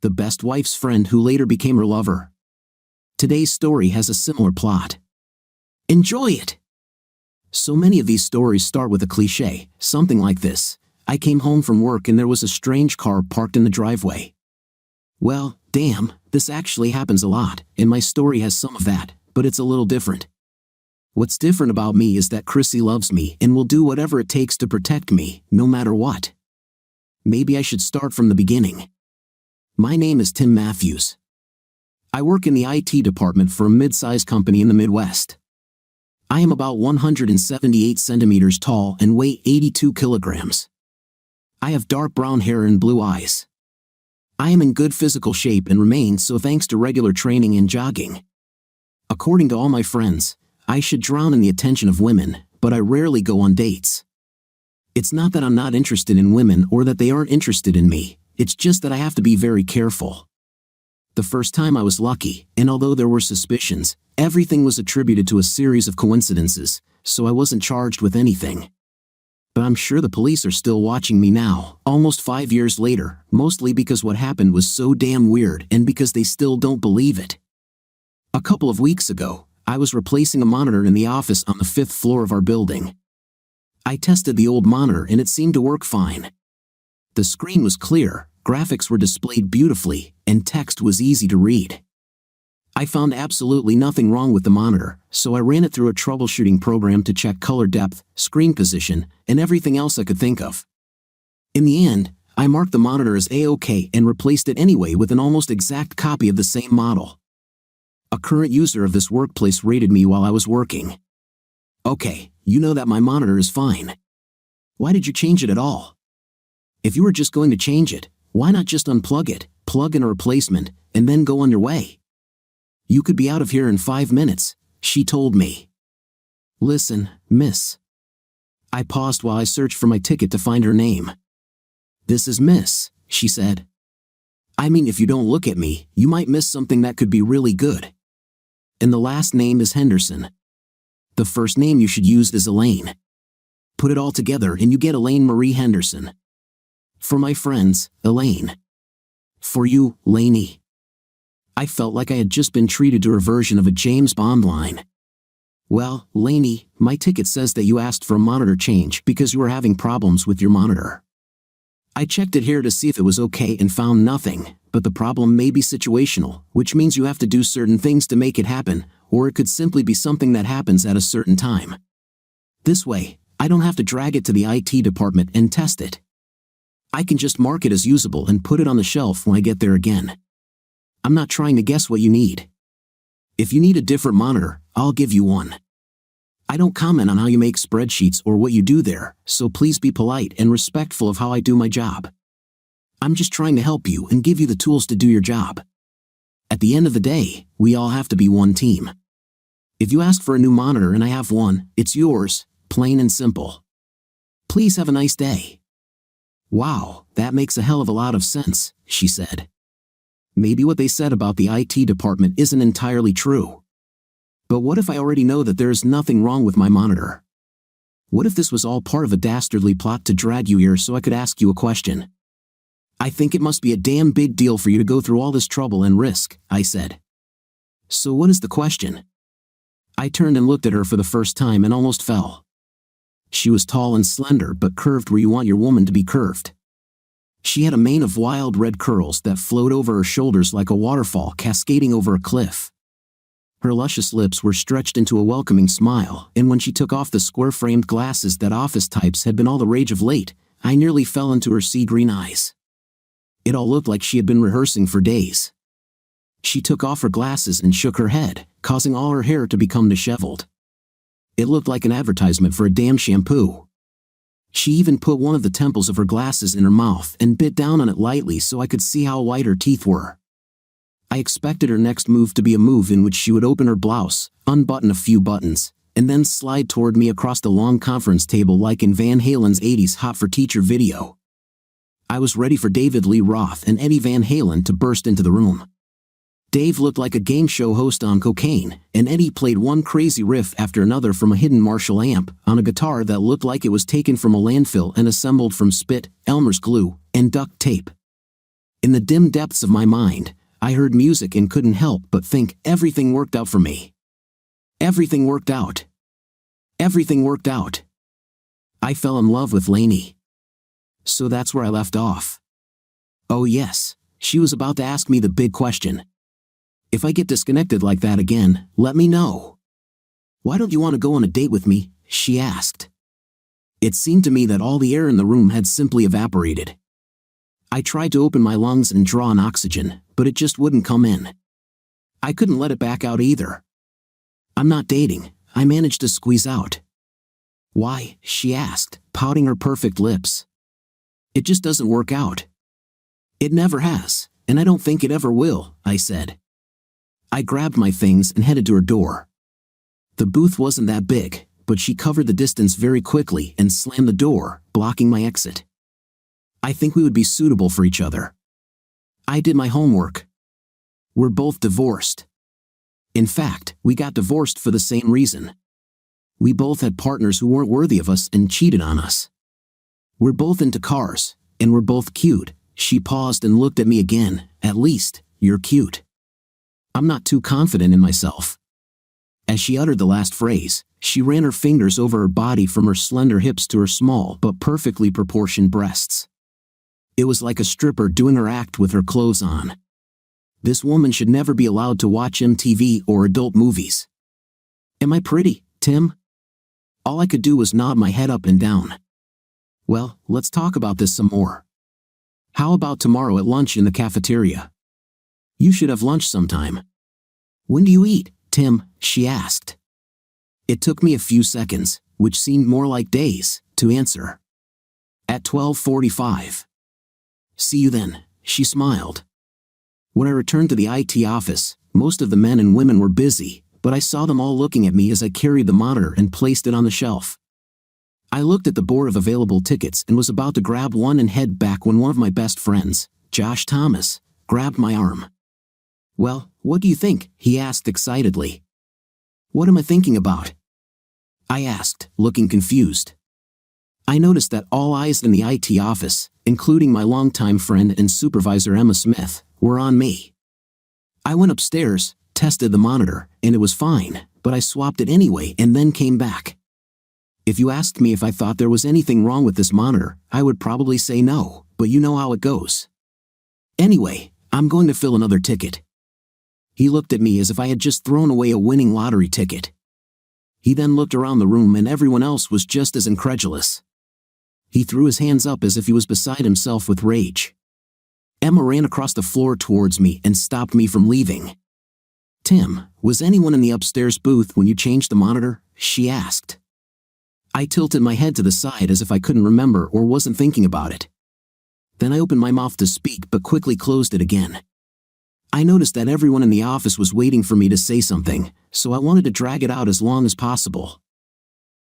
the best wife's friend who later became her lover. Today's story has a similar plot. Enjoy it! So many of these stories start with a cliché, something like this. I came home from work and there was a strange car parked in the driveway. Well, damn, this actually happens a lot, and my story has some of that, but it's a little different. What's different about me is that Chrissy loves me and will do whatever it takes to protect me, no matter what. Maybe I should start from the beginning. My name is Tim Matthews. I work in the IT department for a mid-sized company in the Midwest. I am about 178 centimeters tall and weigh 82 kilograms. I have dark brown hair and blue eyes. I am in good physical shape and remain so thanks to regular training and jogging. According to all my friends, I should drown in the attention of women, but I rarely go on dates. It's not that I'm not interested in women or that they aren't interested in me, it's just that I have to be very careful. The first time I was lucky, and although there were suspicions, everything was attributed to a series of coincidences, so I wasn't charged with anything. But I'm sure the police are still watching me now, almost 5 years later, mostly because what happened was so damn weird and because they still don't believe it. A couple of weeks ago, I was replacing a monitor in the office on the 5th floor of our building. I tested the old monitor and it seemed to work fine. The screen was clear, graphics were displayed beautifully, and text was easy to read. I found absolutely nothing wrong with the monitor, so I ran it through a troubleshooting program to check color depth, screen position, and everything else I could think of. In the end, I marked the monitor as A-OK and replaced it anyway with an almost exact copy of the same model. A current user of this workplace rated me while I was working. Okay, you know that my monitor is fine. Why did you change it at all? If you were just going to change it, why not just unplug it, plug in a replacement, and then go on your way? You could be out of here in 5 minutes, she told me. Listen, miss. I paused while I searched for my ticket to find her name. This is Miss, she said. I mean, if you don't look at me, you might miss something that could be really good. And the last name is Henderson. The first name you should use is Elaine. Put it all together and you get Elaine Marie Henderson. For my friends, Elaine. For you, Laney. I felt like I had just been treated to a version of a James Bond line. Well, Laney, my ticket says that you asked for a monitor change because you were having problems with your monitor. I checked it here to see if it was okay and found nothing, but the problem may be situational, which means you have to do certain things to make it happen, or it could simply be something that happens at a certain time. This way, I don't have to drag it to the IT department and test it. I can just mark it as usable and put it on the shelf when I get there again. I'm not trying to guess what you need. If you need a different monitor, I'll give you one. I don't comment on how you make spreadsheets or what you do there, so please be polite and respectful of how I do my job. I'm just trying to help you and give you the tools to do your job. At the end of the day, we all have to be one team. If you ask for a new monitor and I have one, it's yours, plain and simple. Please have a nice day. Wow, that makes a hell of a lot of sense, she said. Maybe what they said about the IT department isn't entirely true. But what if I already know that there is nothing wrong with my monitor? What if this was all part of a dastardly plot to drag you here so I could ask you a question? I think it must be a damn big deal for you to go through all this trouble and risk, I said. So what is the question? I turned and looked at her for the first time and almost fell. She was tall and slender but curved where you want your woman to be curved. She had a mane of wild red curls that flowed over her shoulders like a waterfall cascading over a cliff. Her luscious lips were stretched into a welcoming smile, and when she took off the square-framed glasses that office types had been all the rage of late, I nearly fell into her sea-green eyes. It all looked like she had been rehearsing for days. She took off her glasses and shook her head, causing all her hair to become disheveled. It looked like an advertisement for a damn shampoo. She even put one of the temples of her glasses in her mouth and bit down on it lightly so I could see how white her teeth were. I expected her next move to be a move in which she would open her blouse, unbutton a few buttons, and then slide toward me across the long conference table like in Van Halen's 80s Hot for Teacher video. I was ready for David Lee Roth and Eddie Van Halen to burst into the room. Dave looked like a game show host on cocaine, and Eddie played one crazy riff after another from a hidden Marshall amp on a guitar that looked like it was taken from a landfill and assembled from spit, Elmer's glue, and duct tape. In the dim depths of my mind, I heard music and couldn't help but think everything worked out for me. Everything worked out. Everything worked out. I fell in love with Laney. So that's where I left off. Oh yes, she was about to ask me the big question. If I get disconnected like that again, let me know. Why don't you want to go on a date with me? She asked. It seemed to me that all the air in the room had simply evaporated. I tried to open my lungs and draw in oxygen, but it just wouldn't come in. I couldn't let it back out either. I'm not dating, I managed to squeeze out. Why? She asked, pouting her perfect lips. It just doesn't work out. It never has, and I don't think it ever will, I said. I grabbed my things and headed to her door. The booth wasn't that big, but she covered the distance very quickly and slammed the door, blocking my exit. I think we would be suitable for each other. I did my homework. We're both divorced. In fact, we got divorced for the same reason. We both had partners who weren't worthy of us and cheated on us. We're both into cars, and we're both cute. She paused and looked at me again. At least, you're cute. I'm not too confident in myself. As she uttered the last phrase, she ran her fingers over her body from her slender hips to her small but perfectly proportioned breasts. It was like a stripper doing her act with her clothes on. This woman should never be allowed to watch MTV or adult movies. Am I pretty, Tim? All I could do was nod my head up and down. Well, let's talk about this some more. How about tomorrow at lunch in the cafeteria? You should have lunch sometime. When do you eat, Tim? She asked. It took me a few seconds, which seemed more like days, to answer. At 12:45. See you then, she smiled. When I returned to the IT office, most of the men and women were busy, but I saw them all looking at me as I carried the monitor and placed it on the shelf. I looked at the board of available tickets and was about to grab one and head back when one of my best friends, Josh Thomas, grabbed my arm. Well, what do you think? He asked excitedly. What am I thinking about? I asked, looking confused. I noticed that all eyes in the IT office, including my longtime friend and supervisor Emma Smith, were on me. I went upstairs, tested the monitor, and it was fine, but I swapped it anyway and then came back. If you asked me if I thought there was anything wrong with this monitor, I would probably say no, but you know how it goes. Anyway, I'm going to fill another ticket. He looked at me as if I had just thrown away a winning lottery ticket. He then looked around the room and everyone else was just as incredulous. He threw his hands up as if he was beside himself with rage. Emma ran across the floor towards me and stopped me from leaving. Tim, was anyone in the upstairs booth when you changed the monitor? She asked. I tilted my head to the side as if I couldn't remember or wasn't thinking about it. Then I opened my mouth to speak but quickly closed it again. I noticed that everyone in the office was waiting for me to say something, so I wanted to drag it out as long as possible.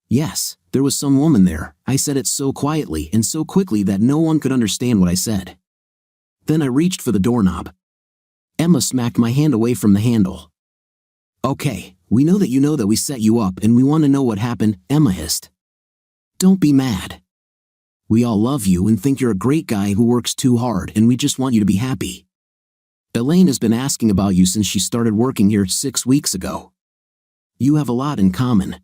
Yes, there was some woman there. I said it so quietly and so quickly that no one could understand what I said. Then I reached for the doorknob. Emma smacked my hand away from the handle. Okay, we know that we set you up and we want to know what happened, Emma hissed. Don't be mad. We all love you and think you're a great guy who works too hard and we just want you to be happy. Elaine has been asking about you since she started working here 6 weeks ago. You have a lot in common.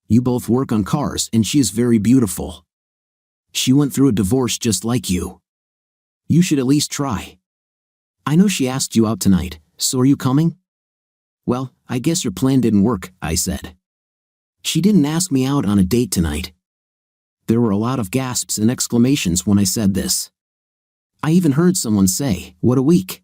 You both work on cars and she is very beautiful. She went through a divorce just like you. You should at least try. I know she asked you out tonight, so are you coming? Well, I guess your plan didn't work, I said. She didn't ask me out on a date tonight. There were a lot of gasps and exclamations when I said this. I even heard someone say, "What a week."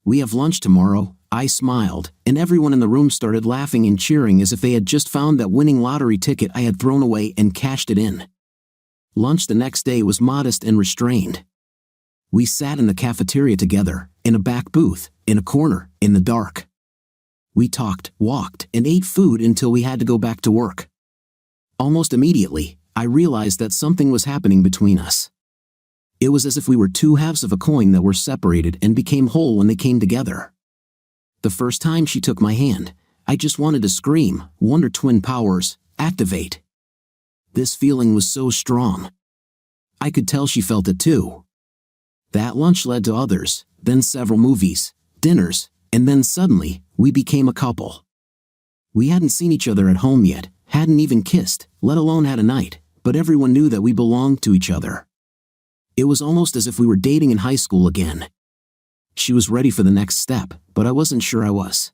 We have lunch tomorrow, I smiled, and everyone in the room started laughing and cheering as if they had just found that winning lottery ticket I had thrown away and cashed it in. Lunch the next day was modest and restrained. We sat in the cafeteria together, in a back booth, in a corner, in the dark. We talked, walked, and ate food until we had to go back to work. Almost immediately, I realized that something was happening between us. It was as if we were two halves of a coin that were separated and became whole when they came together. The first time she took my hand, I just wanted to scream, Wonder Twin powers, activate. This feeling was so strong. I could tell she felt it too. That lunch led to others, then several movies, dinners, and then suddenly, we became a couple. We hadn't seen each other at home yet, hadn't even kissed, let alone had a night, but everyone knew that we belonged to each other. It was almost as if we were dating in high school again. She was ready for the next step, but I wasn't sure I was.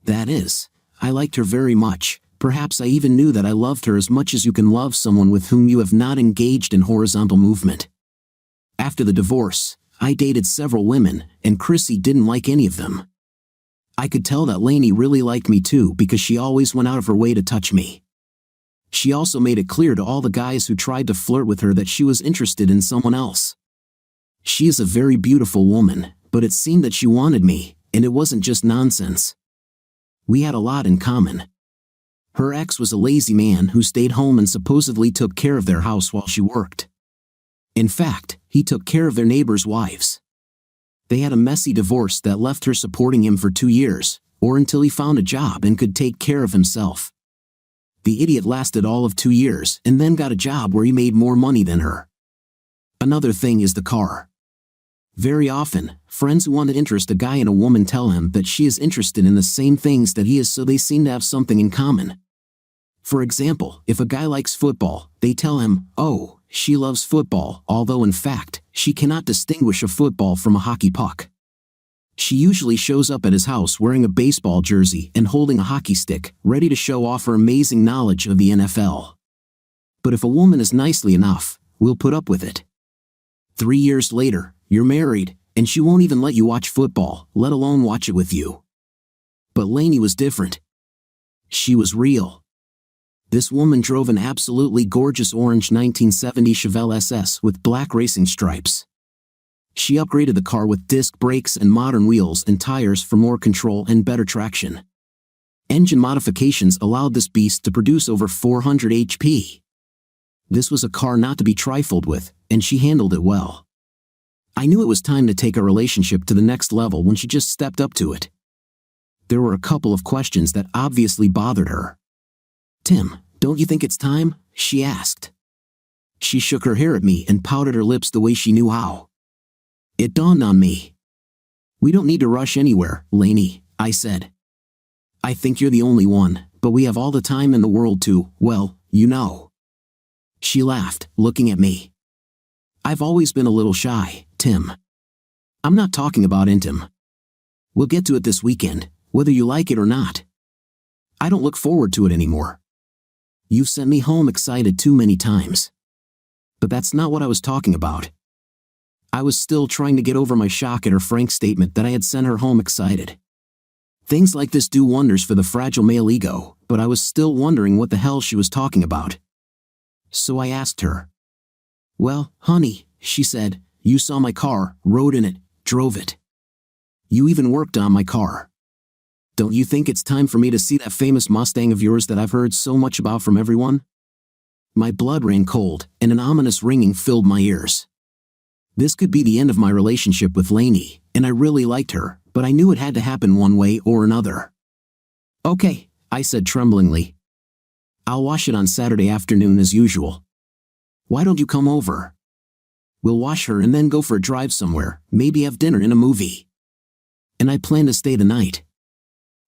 That is, I liked her very much. Perhaps I even knew that I loved her as much as you can love someone with whom you have not engaged in horizontal movement. After the divorce, I dated several women, and Chrissy didn't like any of them. I could tell that Laney really liked me too because she always went out of her way to touch me. She also made it clear to all the guys who tried to flirt with her that she was interested in someone else. She is a very beautiful woman, but it seemed that she wanted me, and it wasn't just nonsense. We had a lot in common. Her ex was a lazy man who stayed home and supposedly took care of their house while she worked. In fact, he took care of their neighbors' wives. They had a messy divorce that left her supporting him for 2 years, or until he found a job and could take care of himself. The idiot lasted all of 2 years and then got a job where he made more money than her. Another thing is the car. Very often, friends who want to interest a guy in a woman tell him that she is interested in the same things that he is, so they seem to have something in common. For example, if a guy likes football, they tell him, "Oh, she loves football," although in fact, she cannot distinguish a football from a hockey puck. She usually shows up at his house wearing a baseball jersey and holding a hockey stick, ready to show off her amazing knowledge of the NFL. But if a woman is nicely enough, we'll put up with it. 3 years later, you're married, and she won't even let you watch football, let alone watch it with you. But Laney was different. She was real. This woman drove an absolutely gorgeous orange 1970 Chevelle SS with black racing stripes. She upgraded the car with disc brakes and modern wheels and tires for more control and better traction. Engine modifications allowed this beast to produce over 400 HP. This was a car not to be trifled with, and she handled it well. I knew it was time to take our relationship to the next level when she just stepped up to it. There were a couple of questions that obviously bothered her. "Tim, don't you think it's time?" she asked. She shook her hair at me and pouted her lips the way she knew how. It dawned on me. "We don't need to rush anywhere, Laney," I said. "I think you're the only one, but we have all the time in the world to, well, you know." She laughed, looking at me. "I've always been a little shy, Tim. I'm not talking about intim. We'll get to it this weekend, whether you like it or not. I don't look forward to it anymore. You've sent me home excited too many times. But that's not what I was talking about." I was still trying to get over my shock at her frank statement that I had sent her home excited. Things like this do wonders for the fragile male ego, but I was still wondering what the hell she was talking about. So I asked her. "Well, honey," she said, "you saw my car, rode in it, drove it. You even worked on my car. Don't you think it's time for me to see that famous Mustang of yours that I've heard so much about from everyone?" My blood ran cold, and an ominous ringing filled my ears. This could be the end of my relationship with Laney, and I really liked her, but I knew it had to happen one way or another. "Okay," I said tremblingly. "I'll wash it on Saturday afternoon as usual. Why don't you come over? We'll wash her and then go for a drive somewhere, maybe have dinner and a movie. And I plan to stay the night."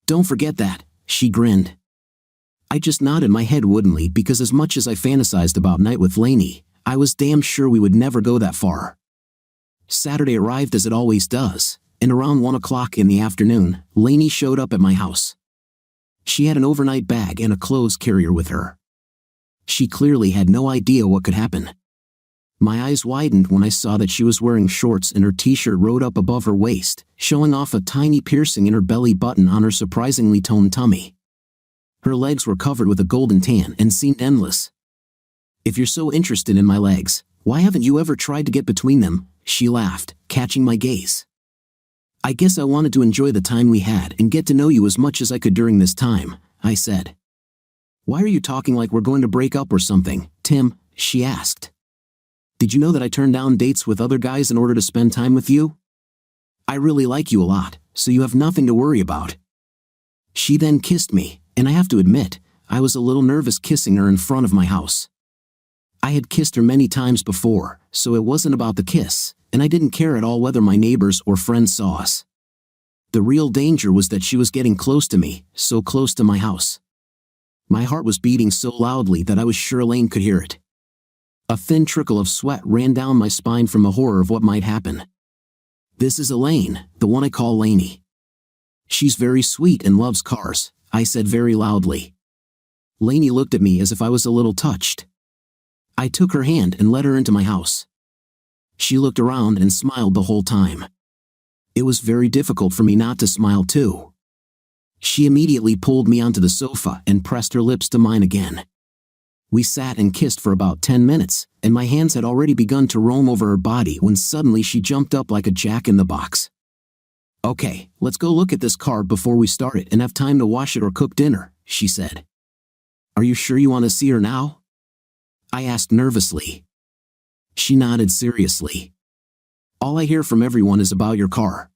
"Don't forget that," she grinned. I just nodded my head woodenly because as much as I fantasized about night with Laney, I was damn sure we would never go that far. Saturday arrived as it always does, and around 1 o'clock in the afternoon, Laney showed up at my house. She had an overnight bag and a clothes carrier with her. She clearly had no idea what could happen. My eyes widened when I saw that she was wearing shorts and her t-shirt rode up above her waist, showing off a tiny piercing in her belly button on her surprisingly toned tummy. Her legs were covered with a golden tan and seemed endless. "If you're so interested in my legs, why haven't you ever tried to get between them?" she laughed, catching my gaze. "I guess I wanted to enjoy the time we had and get to know you as much as I could during this time," I said. "Why are you talking like we're going to break up or something, Tim?" she asked. "Did you know that I turned down dates with other guys in order to spend time with you? I really like you a lot, so you have nothing to worry about." She then kissed me, and I have to admit, I was a little nervous kissing her in front of my house. I had kissed her many times before, so it wasn't about the kiss, and I didn't care at all whether my neighbors or friends saw us. The real danger was that she was getting close to me, so close to my house. My heart was beating so loudly that I was sure Elaine could hear it. A thin trickle of sweat ran down my spine from the horror of what might happen. "This is Elaine, the one I call Laney. She's very sweet and loves cars," I said very loudly. Laney looked at me as if I was a little touched. I took her hand and led her into my house. She looked around and smiled the whole time. It was very difficult for me not to smile too. She immediately pulled me onto the sofa and pressed her lips to mine again. We sat and kissed for about 10 minutes, and my hands had already begun to roam over her body when suddenly she jumped up like a jack-in-the-box. "Okay, let's go look at this car before we start it and have time to wash it or cook dinner," she said. "Are you sure you want to see her now?" I asked nervously. She nodded seriously. "All I hear from everyone is about your car.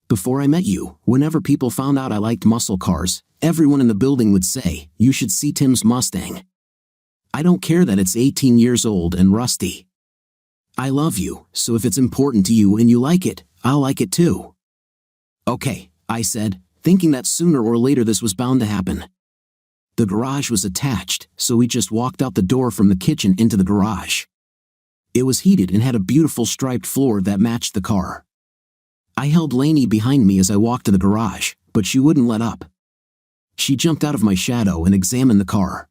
Before I met you, whenever people found out I liked muscle cars, everyone in the building would say, 'You should see Tim's Mustang.' I don't care that it's 18 years old and rusty. I love you, so if it's important to you and you like it, I'll like it too." "Okay," I said, thinking that sooner or later this was bound to happen. The garage was attached, so we just walked out the door from the kitchen into the garage. It was heated and had a beautiful striped floor that matched the car. I held Laney behind me as I walked to the garage, but she wouldn't let up. She jumped out of my shadow and examined the car.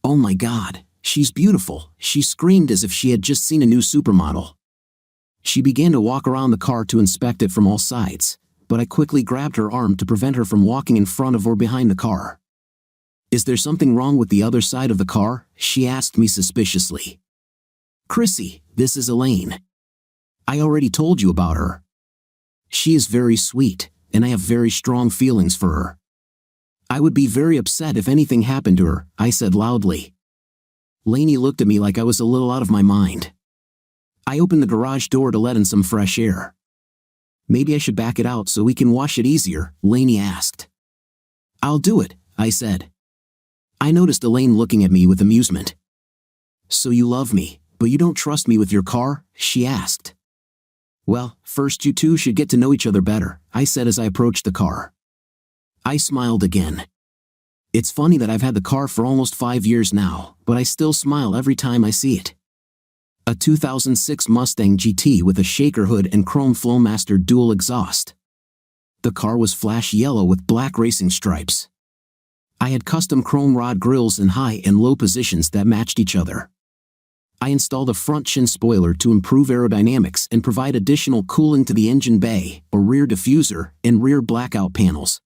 "Oh my God, she's beautiful," she screamed as if she had just seen a new supermodel. She began to walk around the car to inspect it from all sides, but I quickly grabbed her arm to prevent her from walking in front of or behind the car. "Is there something wrong with the other side of the car?" she asked me suspiciously. "Chrissy, this is Elaine. I already told you about her. She is very sweet, and I have very strong feelings for her. I would be very upset if anything happened to her," I said loudly. Laney looked at me like I was a little out of my mind. I opened the garage door to let in some fresh air. "Maybe I should back it out so we can wash it easier," Laney asked. "I'll do it," I said. I noticed Elaine looking at me with amusement. "So you love me, but you don't trust me with your car?" she asked. "Well, first you two should get to know each other better," I said as I approached the car. I smiled again. It's funny that I've had the car for almost 5 years now, but I still smile every time I see it. A 2006 Mustang GT with a shaker hood and chrome Flowmaster dual exhaust. The car was flash yellow with black racing stripes. I had custom chrome rod grills in high and low positions that matched each other. I installed a front chin spoiler to improve aerodynamics and provide additional cooling to the engine bay, or rear diffuser, and rear blackout panels.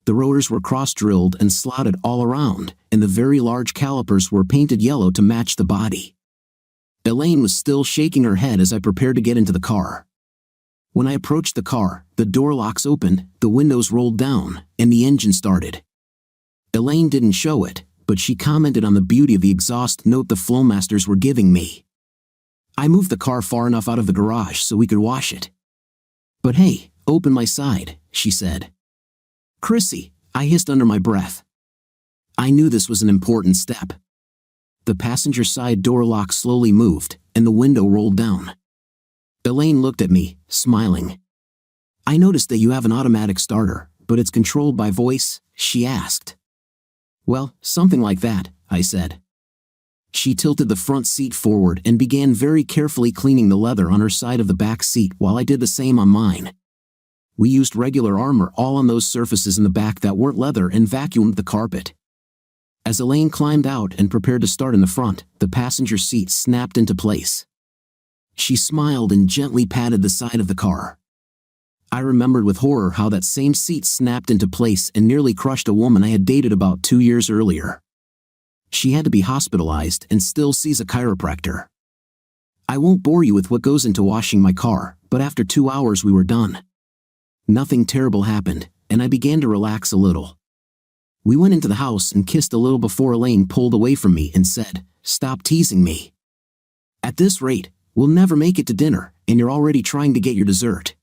The rotors were cross-drilled and slotted all around, and the very large calipers were painted yellow to match the body. Elaine was still shaking her head as I prepared to get into the car. When I approached the car, the door locks opened, the windows rolled down, and the engine started. Elaine didn't show it, but she commented on the beauty of the exhaust note the Flowmasters were giving me. I moved the car far enough out of the garage so we could wash it. "But hey, open my side," she said. "Chrissy," I hissed under my breath. I knew this was an important step. The passenger side door lock slowly moved, and the window rolled down. Elaine looked at me, smiling. "I noticed that you have an automatic starter, but it's controlled by voice?" she asked. "Well, something like that," I said. She tilted the front seat forward and began very carefully cleaning the leather on her side of the back seat while I did the same on mine. We used regular armor all on those surfaces in the back that weren't leather and vacuumed the carpet. As Elaine climbed out and prepared to start in the front, the passenger seat snapped into place. She smiled and gently patted the side of the car. I remembered with horror how that same seat snapped into place and nearly crushed a woman I had dated about 2 years earlier. She had to be hospitalized and still sees a chiropractor. I won't bore you with what goes into washing my car, but after 2 hours we were done. Nothing terrible happened, and I began to relax a little. We went into the house and kissed a little before Elaine pulled away from me and said, "Stop teasing me. At this rate, we'll never make it to dinner, and you're already trying to get your dessert."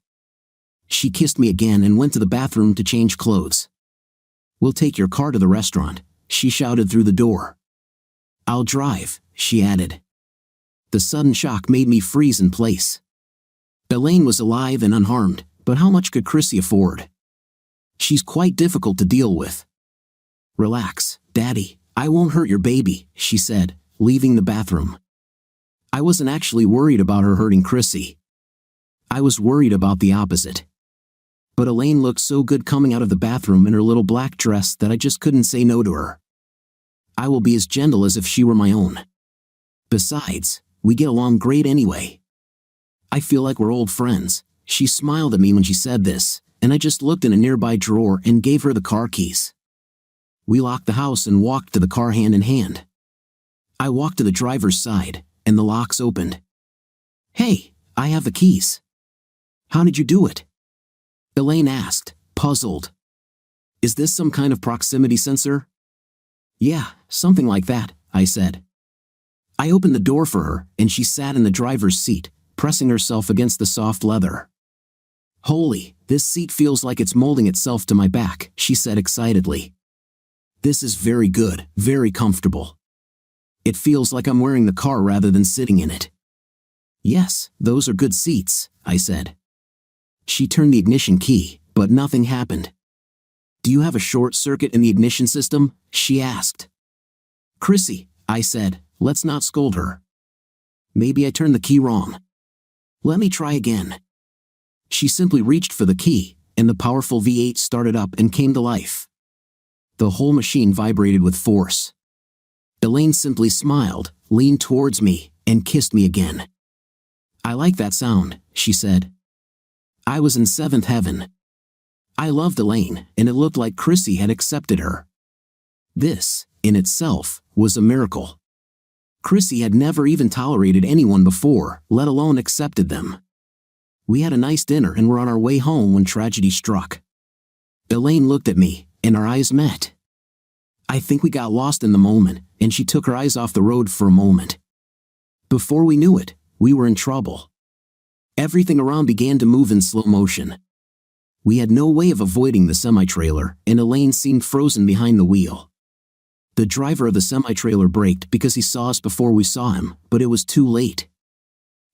She kissed me again and went to the bathroom to change clothes. "We'll take your car to the restaurant," she shouted through the door. "I'll drive," she added. The sudden shock made me freeze in place. Elaine was alive and unharmed, but how much could Chrissy afford? She's quite difficult to deal with. Relax, Daddy, I won't hurt your baby, she said, leaving the bathroom. I wasn't actually worried about her hurting Chrissy. I was worried about the opposite. But Elaine looked so good coming out of the bathroom in her little black dress that I just couldn't say no to her. I will be as gentle as if she were my own. Besides, we get along great anyway. I feel like we're old friends. She smiled at me when she said this, and I just looked in a nearby drawer and gave her the car keys. We locked the house and walked to the car hand in hand. I walked to the driver's side, and the locks opened. Hey, I have the keys. How did you do it? Elaine asked, puzzled. Is this some kind of proximity sensor? Yeah, something like that, I said. I opened the door for her, and she sat in the driver's seat, pressing herself against the soft leather. Holy, this seat feels like it's molding itself to my back, she said excitedly. This is very good, very comfortable. It feels like I'm wearing the car rather than sitting in it. Yes, those are good seats, I said. She turned the ignition key, but nothing happened. Do you have a short circuit in the ignition system? She asked. Chrissy, I said, let's not scold her. Maybe I turned the key wrong. Let me try again. She simply reached for the key, and the powerful V8 started up and came to life. The whole machine vibrated with force. Elaine simply smiled, leaned towards me, and kissed me again. I like that sound, she said. I was in seventh heaven. I loved Elaine, and it looked like Chrissy had accepted her. This, in itself, was a miracle. Chrissy had never even tolerated anyone before, let alone accepted them. We had a nice dinner and were on our way home when tragedy struck. Elaine looked at me, and our eyes met. I think we got lost in the moment, and she took her eyes off the road for a moment. Before we knew it, we were in trouble. Everything around began to move in slow motion. We had no way of avoiding the semi-trailer, and Elaine seemed frozen behind the wheel. The driver of the semi-trailer braked because he saw us before we saw him, but it was too late.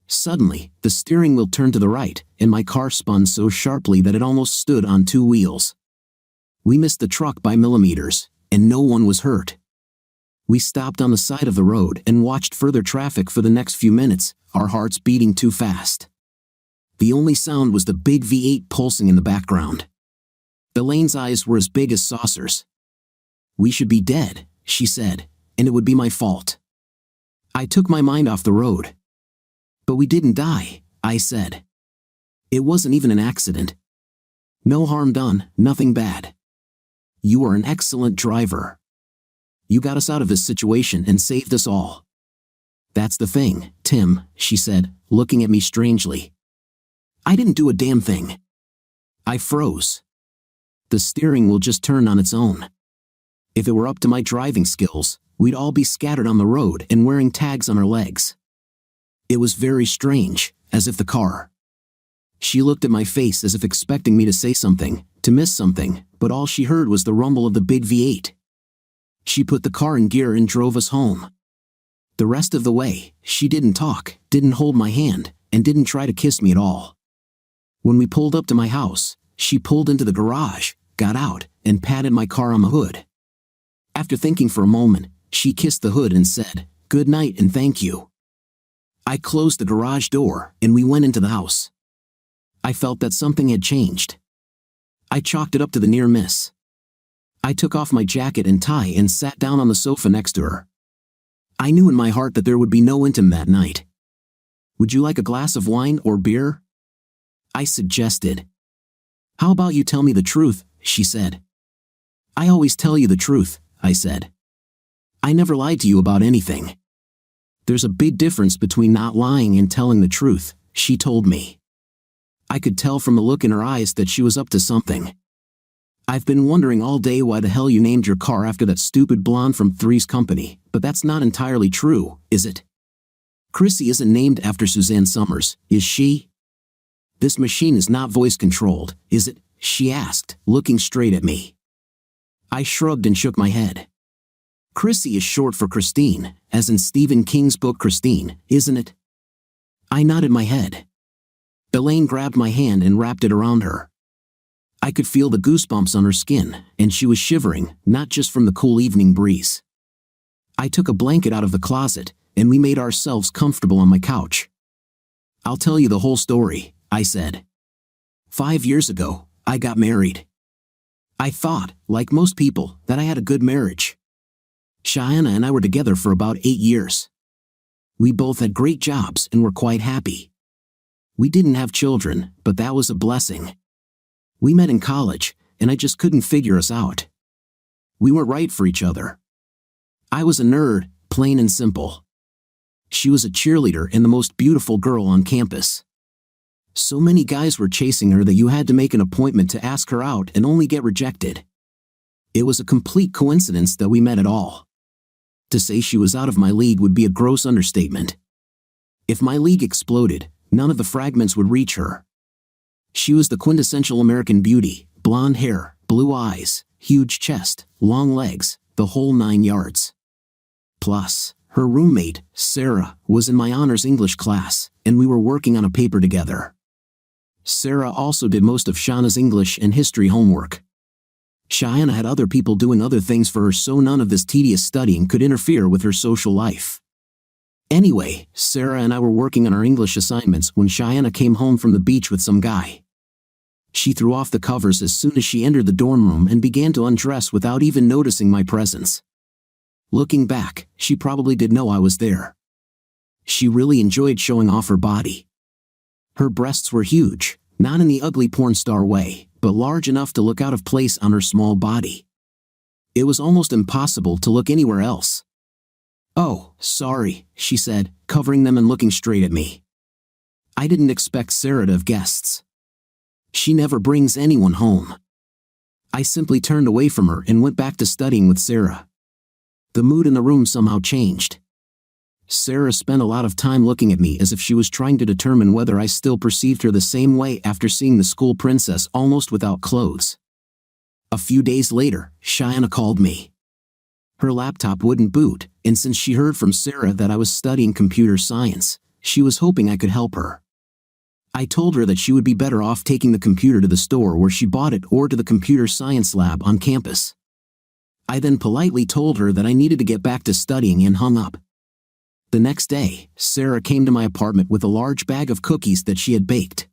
Suddenly, the steering wheel turned to the right, and my car spun so sharply that it almost stood on two wheels. We missed the truck by millimeters, and no one was hurt. We stopped on the side of the road and watched further traffic for the next few minutes, our hearts beating too fast. The only sound was the big V8 pulsing in the background. Elaine's eyes were as big as saucers. We should be dead, she said, and it would be my fault. I took my mind off the road. But we didn't die, I said. It wasn't even an accident. No harm done, nothing bad. You are an excellent driver. You got us out of this situation and saved us all. That's the thing, Tim, she said, looking at me strangely. I didn't do a damn thing. I froze. The steering wheel just turned on its own. If it were up to my driving skills, we'd all be scattered on the road and wearing tags on our legs. It was very strange, as if the car. She looked at my face as if expecting me to say something, to miss something, but all she heard was the rumble of the big V8. She put the car in gear and drove us home. The rest of the way, she didn't talk, didn't hold my hand, and didn't try to kiss me at all. When we pulled up to my house, she pulled into the garage, got out, and patted my car on the hood. After thinking for a moment, she kissed the hood and said, "Good night and thank you." I closed the garage door, and we went into the house. I felt that something had changed. I chalked it up to the near miss. I took off my jacket and tie and sat down on the sofa next to her. I knew in my heart that there would be no intim that night. Would you like a glass of wine or beer? I suggested. How about you tell me the truth, she said. I always tell you the truth, I said. I never lied to you about anything. There's a big difference between not lying and telling the truth, she told me. I could tell from the look in her eyes that she was up to something. I've been wondering all day why the hell you named your car after that stupid blonde from Three's Company, but that's not entirely true, is it? Chrissy isn't named after Suzanne Summers, is she? This machine is not voice-controlled, is it? She asked, looking straight at me. I shrugged and shook my head. Chrissy is short for Christine, as in Stephen King's book Christine, isn't it? I nodded my head. Elaine grabbed my hand and wrapped it around her. I could feel the goosebumps on her skin, and she was shivering, not just from the cool evening breeze. I took a blanket out of the closet, and we made ourselves comfortable on my couch. "I'll tell you the whole story," I said. 5 years ago, I got married. I thought, like most people, that I had a good marriage. Cheyana and I were together for about 8 years. We both had great jobs and were quite happy. We didn't have children, but that was a blessing. We met in college, and I just couldn't figure us out. We weren't right for each other. I was a nerd, plain and simple. She was a cheerleader and the most beautiful girl on campus. So many guys were chasing her that you had to make an appointment to ask her out and only get rejected. It was a complete coincidence that we met at all. To say she was out of my league would be a gross understatement. If my league exploded, none of the fragments would reach her. She was the quintessential American beauty, blonde hair, blue eyes, huge chest, long legs, the whole 9 yards. Plus, her roommate, Sarah, was in my honors English class, and we were working on a paper together. Sarah also did most of Shauna's English and history homework. Cheyana had other people doing other things for her, so none of this tedious studying could interfere with her social life. Anyway, Sarah and I were working on our English assignments when Cheyana came home from the beach with some guy. She threw off the covers as soon as she entered the dorm room and began to undress without even noticing my presence. Looking back, she probably did know I was there. She really enjoyed showing off her body. Her breasts were huge, not in the ugly porn star way, but large enough to look out of place on her small body. It was almost impossible to look anywhere else. "Oh, sorry," she said, covering them and looking straight at me. I didn't expect Sarah to have guests. She never brings anyone home. I simply turned away from her and went back to studying with Sarah. The mood in the room somehow changed. Sarah spent a lot of time looking at me as if she was trying to determine whether I still perceived her the same way after seeing the school princess almost without clothes. A few days later, Cheyana called me. Her laptop wouldn't boot, and since she heard from Sarah that I was studying computer science, she was hoping I could help her. I told her that she would be better off taking the computer to the store where she bought it or to the computer science lab on campus. I then politely told her that I needed to get back to studying and hung up. The next day, Sarah came to my apartment with a large bag of cookies that she had baked.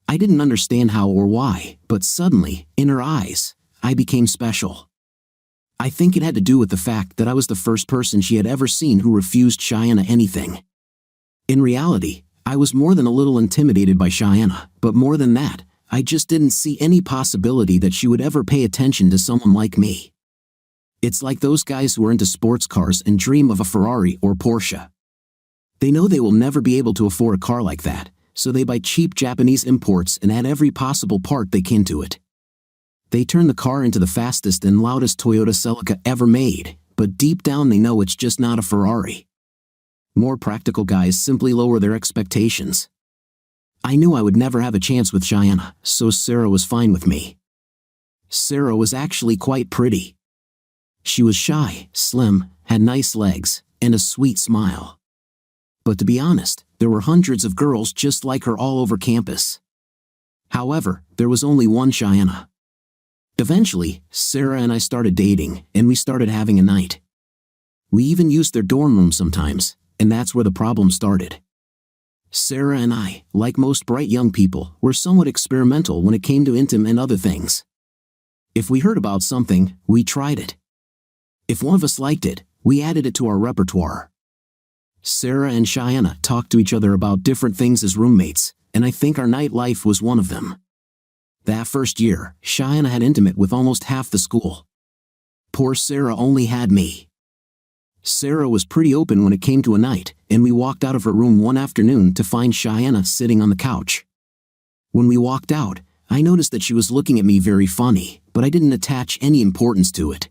I didn't understand how or why, but suddenly, in her eyes, I became special. I think it had to do with the fact that I was the first person she had ever seen who refused Cheyana anything. In reality, I was more than a little intimidated by Cheyana, but more than that, I just didn't see any possibility that she would ever pay attention to someone like me. It's like those guys who are into sports cars and dream of a Ferrari or Porsche. They know they will never be able to afford a car like that, so they buy cheap Japanese imports and add every possible part they can to it. They turn the car into the fastest and loudest Toyota Celica ever made, but deep down they know it's just not a Ferrari. More practical guys simply lower their expectations. I knew I would never have a chance with Cheyana, so Sarah was fine with me. Sarah was actually quite pretty. She was shy, slim, had nice legs, and a sweet smile. But to be honest, there were hundreds of girls just like her all over campus. However, there was only one Cheyana. Eventually, Sarah and I started dating, and we started having a night. We even used their dorm room sometimes, and that's where the problem started. Sarah and I, like most bright young people, were somewhat experimental when it came to intim and other things. If we heard about something, we tried it. If one of us liked it, we added it to our repertoire. Sarah and Cheyana talked to each other about different things as roommates, and I think our nightlife was one of them. That first year, Cheyana had intimate with almost half the school. Poor Sarah only had me. Sarah was pretty open when it came to a night, and we walked out of her room one afternoon to find Cheyana sitting on the couch. When we walked out, I noticed that she was looking at me very funny, but I didn't attach any importance to it.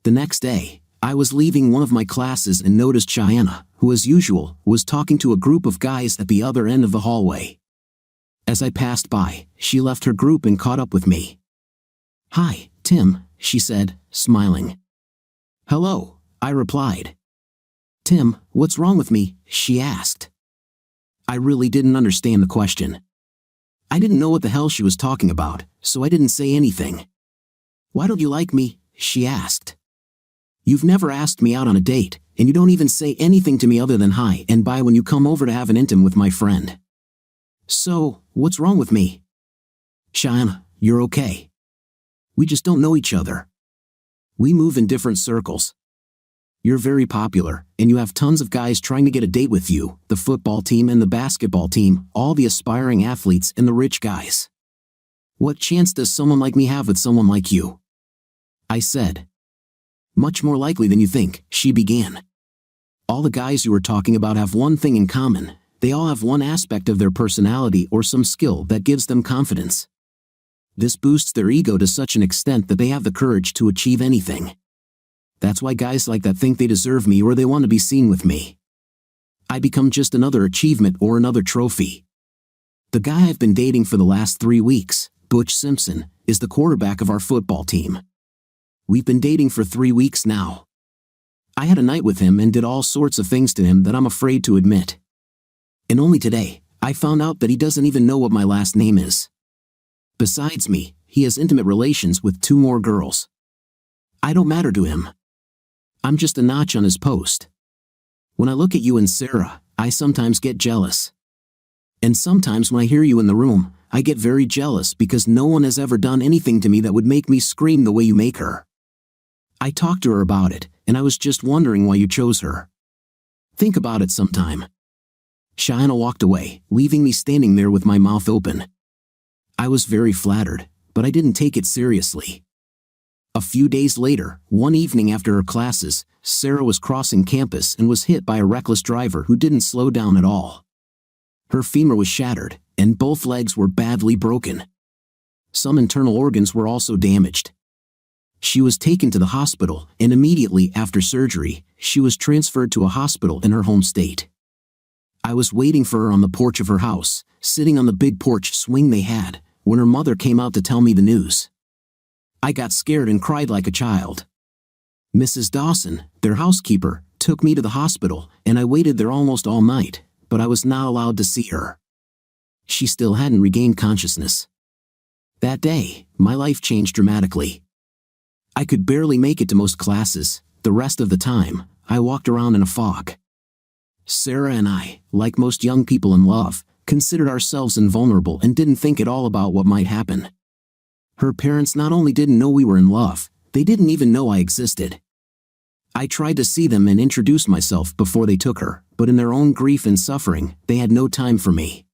The next day, I was leaving one of my classes and noticed Cheyana, who as usual, was talking to a group of guys at the other end of the hallway. As I passed by, she left her group and caught up with me. "Hi, Tim," she said, smiling. "Hello," I replied. "Tim, what's wrong with me?" she asked. I really didn't understand the question. I didn't know what the hell she was talking about, so I didn't say anything. "Why don't you like me?" she asked. "You've never asked me out on a date, and you don't even say anything to me other than hi and bye when you come over to have an intim with my friend. So, what's wrong with me?" "Cheyana, you're okay. We just don't know each other. We move in different circles. You're very popular, and you have tons of guys trying to get a date with you, the football team and the basketball team, all the aspiring athletes and the rich guys. What chance does someone like me have with someone like you?" I said. "Much more likely than you think," she began. "All the guys you were talking about have one thing in common. They all have one aspect of their personality or some skill that gives them confidence. This boosts their ego to such an extent that they have the courage to achieve anything. That's why guys like that think they deserve me or they want to be seen with me. I become just another achievement or another trophy. The guy I've been dating for the last 3 weeks, Butch Simpson, is the quarterback of our football team. We've been dating for 3 weeks now. I had a night with him and did all sorts of things to him that I'm afraid to admit. And only today, I found out that he doesn't even know what my last name is. Besides me, he has intimate relations with 2 more girls. I don't matter to him. I'm just a notch on his post. When I look at you and Sarah, I sometimes get jealous. And sometimes when I hear you in the room, I get very jealous because no one has ever done anything to me that would make me scream the way you make her. I talked to her about it, and I was just wondering why you chose her. Think about it sometime." Cheyana walked away, leaving me standing there with my mouth open. I was very flattered, but I didn't take it seriously. A few days later, one evening after her classes, Sarah was crossing campus and was hit by a reckless driver who didn't slow down at all. Her femur was shattered, and both legs were badly broken. Some internal organs were also damaged. She was taken to the hospital, and immediately after surgery, she was transferred to a hospital in her home state. I was waiting for her on the porch of her house, sitting on the big porch swing they had, when her mother came out to tell me the news. I got scared and cried like a child. Mrs. Dawson, their housekeeper, took me to the hospital, and I waited there almost all night, but I was not allowed to see her. She still hadn't regained consciousness. That day, my life changed dramatically. I could barely make it to most classes. The rest of the time, I walked around in a fog. Sarah and I, like most young people in love, considered ourselves invulnerable and didn't think at all about what might happen. Her parents not only didn't know we were in love, they didn't even know I existed. I tried to see them and introduce myself before they took her, but in their own grief and suffering, they had no time for me.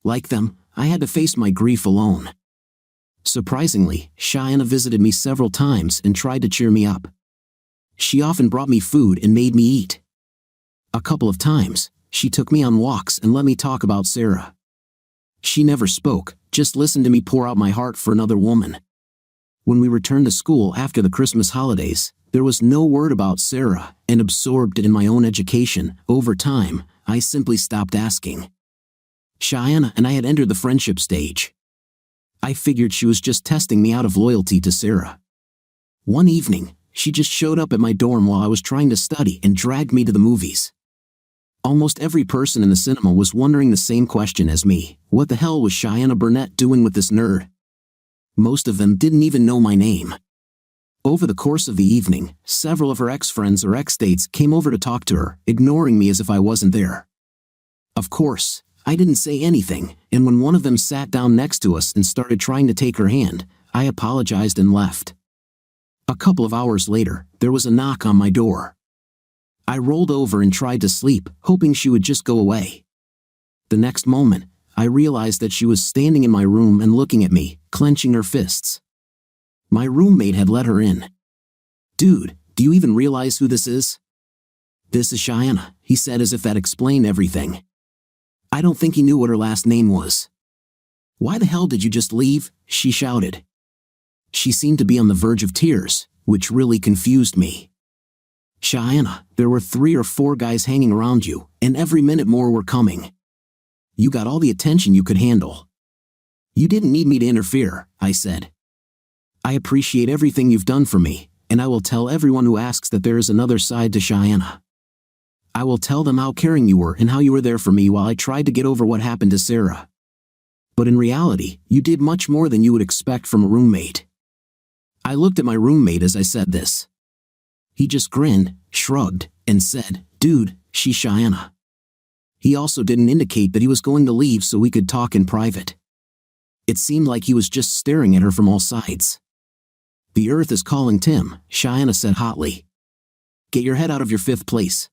Like them, I had to face my grief alone. Surprisingly, Cheyana visited me several times and tried to cheer me up. She often brought me food and made me eat. A couple of times, she took me on walks and let me talk about Sarah. She never spoke, just listened to me pour out my heart for another woman. When we returned to school after the Christmas holidays, there was no word about Sarah, and absorbed in my own education, over time, I simply stopped asking. Cheyana and I had entered the friendship stage. I figured she was just testing me out of loyalty to Sarah. One evening, she just showed up at my dorm while I was trying to study and dragged me to the movies. Almost every person in the cinema was wondering the same question as me: what the hell was Cheyana Burnett doing with this nerd? Most of them didn't even know my name. Over the course of the evening, several of her ex-friends or ex-dates came over to talk to her, ignoring me as if I wasn't there. Of course, I didn't say anything, and when one of them sat down next to us and started trying to take her hand, I apologized and left. A couple of hours later, there was a knock on my door. I rolled over and tried to sleep, hoping she would just go away. The next moment, I realized that she was standing in my room and looking at me, clenching her fists. My roommate had let her in. "Dude, do you even realize who this is?" "This is Cheyana," he said as if that explained everything. I don't think he knew what her last name was. "Why the hell did you just leave?" she shouted. She seemed to be on the verge of tears, which really confused me. "Cheyana, there were 3 or 4 guys hanging around you, and every minute more were coming. You got all the attention you could handle. You didn't need me to interfere," I said. "I appreciate everything you've done for me, and I will tell everyone who asks that there is another side to Cheyana. I will tell them how caring you were and how you were there for me while I tried to get over what happened to Sarah. But in reality, you did much more than you would expect from a roommate." I looked at my roommate as I said this. He just grinned, shrugged, and said, "Dude, she's Cheyana." He also didn't indicate that he was going to leave so we could talk in private. It seemed like he was just staring at her from all sides. "The earth is calling, Tim," Cheyana said hotly. "Get your head out of your fifth place.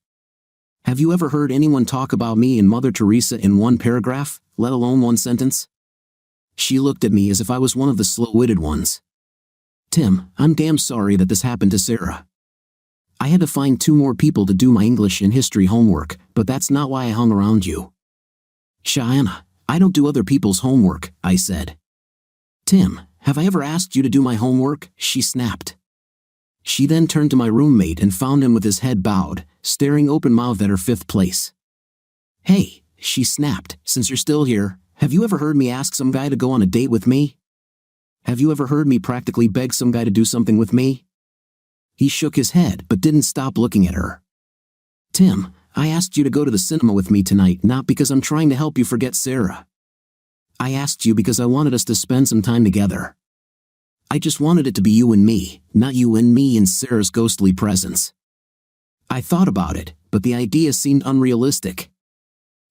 Have you ever heard anyone talk about me and Mother Teresa in one paragraph, let alone one sentence?" She looked at me as if I was one of the slow-witted ones. "Tim, I'm damn sorry that this happened to Sarah. I had to find 2 more people to do my English and history homework, but that's not why I hung around you." "Cheyana, I don't do other people's homework," I said. "Tim, have I ever asked you to do my homework?" she snapped. She then turned to my roommate and found him with his head bowed, staring open-mouthed at her fifth place. "Hey," she snapped, "since you're still here, have you ever heard me ask some guy to go on a date with me? Have you ever heard me practically beg some guy to do something with me?" He shook his head but didn't stop looking at her. "Tim, I asked you to go to the cinema with me tonight not because I'm trying to help you forget Sarah. I asked you because I wanted us to spend some time together. I just wanted it to be you and me, not you and me in Sarah's ghostly presence." I thought about it, but the idea seemed unrealistic.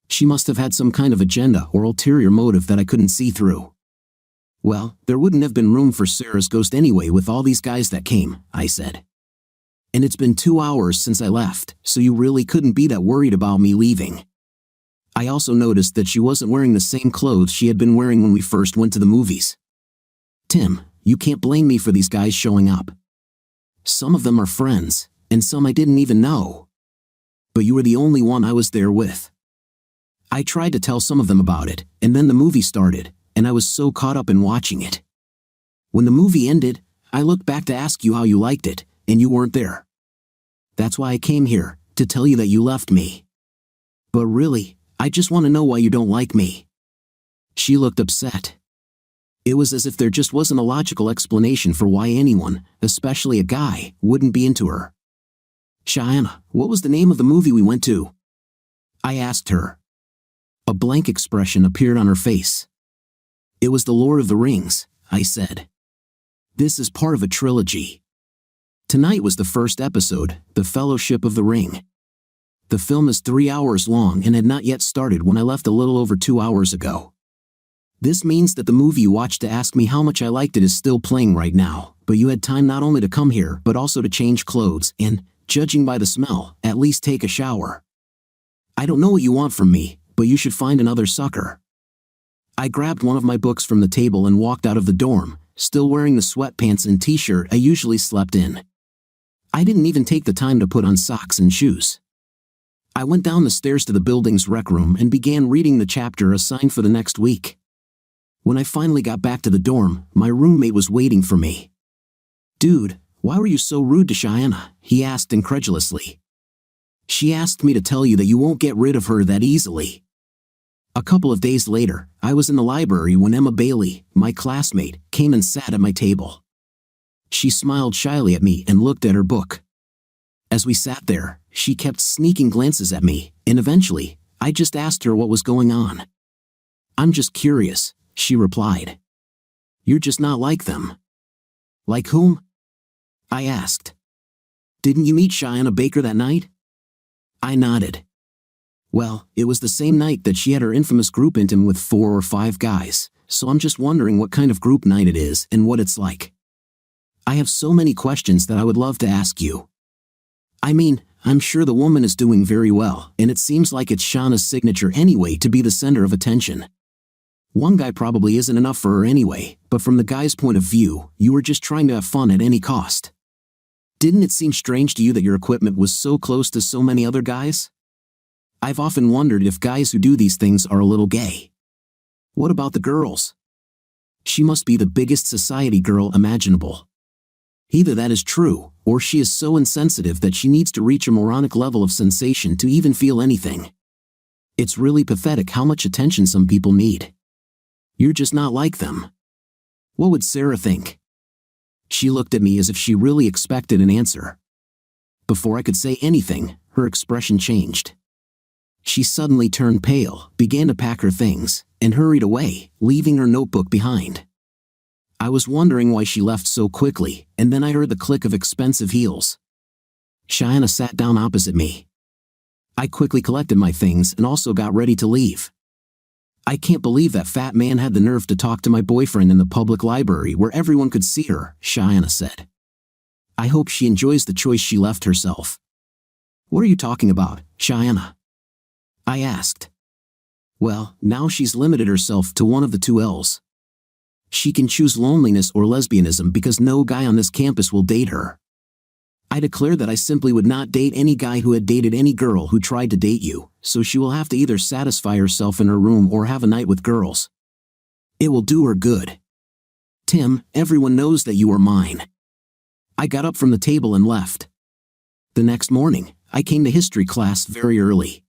She must have had some kind of agenda or ulterior motive that I couldn't see through. "Well, there wouldn't have been room for Sarah's ghost anyway with all these guys that came," I said. "And it's been 2 hours since I left, so you really couldn't be that worried about me leaving." I also noticed that she wasn't wearing the same clothes she had been wearing when we first went to the movies. "Tim, you can't blame me for these guys showing up. Some of them are friends, and some I didn't even know. But you were the only one I was there with." I tried to tell some of them about it, and then the movie started, and I was so caught up in watching it. When the movie ended, I looked back to ask you how you liked it, and you weren't there. That's why I came here, to tell you that you left me. But really, I just want to know why you don't like me." She looked upset. It was as if there just wasn't a logical explanation for why anyone, especially a guy, wouldn't be into her. "Cheyana, what was the name of the movie we went to?" I asked her. A blank expression appeared on her face. "It was The Lord of the Rings," I said. "This is part of a trilogy. Tonight was the first episode, The Fellowship of the Ring. The film is 3 hours long and had not yet started when I left a little over 2 hours ago. This means that the movie you watched to ask me how much I liked it is still playing right now, but you had time not only to come here but also to change clothes and, judging by the smell, at least take a shower. I don't know what you want from me, but you should find another sucker." I grabbed one of my books from the table and walked out of the dorm, still wearing the sweatpants and t-shirt I usually slept in. I didn't even take the time to put on socks and shoes. I went down the stairs to the building's rec room and began reading the chapter assigned for the next week. When I finally got back to the dorm, my roommate was waiting for me. "Dude, why were you so rude to Cheyana?" he asked incredulously. "She asked me to tell you that you won't get rid of her that easily." A couple of days later, I was in the library when Emma Bailey, my classmate, came and sat at my table. She smiled shyly at me and looked at her book. As we sat there, she kept sneaking glances at me, and eventually, I just asked her what was going on. "I'm just curious," she replied. "You're just not like them." "Like whom?" I asked. "Didn't you meet Cheyana Baker that night?" I nodded. "Well, it was the same night that she had her infamous group intim with 4 or 5 guys, so I'm just wondering what kind of group night it is and what it's like. I have so many questions that I would love to ask you. I mean, I'm sure the woman is doing very well, and it seems like it's Shauna's signature anyway to be the center of attention. One guy probably isn't enough for her anyway, but from the guy's point of view, you were just trying to have fun at any cost. Didn't it seem strange to you that your equipment was so close to so many other guys? I've often wondered if guys who do these things are a little gay. What about the girls? She must be the biggest society girl imaginable. Either that is true, or she is so insensitive that she needs to reach a moronic level of sensation to even feel anything. It's really pathetic how much attention some people need. You're just not like them. What would Sarah think?" She looked at me as if she really expected an answer. Before I could say anything, her expression changed. She suddenly turned pale, began to pack her things, and hurried away, leaving her notebook behind. I was wondering why she left so quickly, and then I heard the click of expensive heels. Cheyana sat down opposite me. I quickly collected my things and also got ready to leave. I can't believe that fat man had the nerve to talk to my boyfriend in the public library where everyone could see her, Cheyana said. I hope she enjoys the choice she left herself. What are you talking about, Cheyana? I asked. Well, now she's limited herself to one of the two L's. She can choose loneliness or lesbianism because no guy on this campus will date her. I declared that I simply would not date any guy who had dated any girl who tried to date you, so she will have to either satisfy herself in her room or have a night with girls. It will do her good. Tim, everyone knows that you are mine. I got up from the table and left. The next morning, I came to history class very early.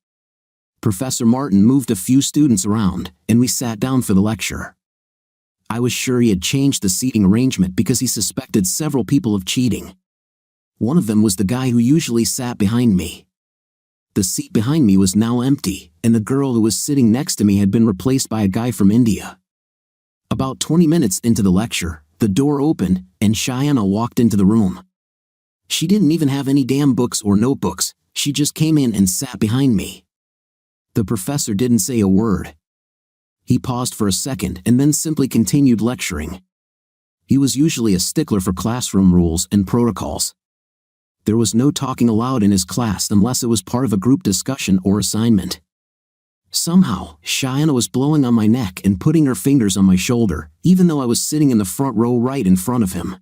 Professor Martin moved a few students around, and we sat down for the lecture. I was sure he had changed the seating arrangement because he suspected several people of cheating. One of them was the guy who usually sat behind me. The seat behind me was now empty, and the girl who was sitting next to me had been replaced by a guy from India. About 20 minutes into the lecture, the door opened, and Cheyana walked into the room. She didn't even have any damn books or notebooks, she just came in and sat behind me. The professor didn't say a word. He paused for a second and then simply continued lecturing. He was usually a stickler for classroom rules and protocols. There was no talking aloud in his class unless it was part of a group discussion or assignment. Somehow, Cheyana was blowing on my neck and putting her fingers on my shoulder, even though I was sitting in the front row right in front of him.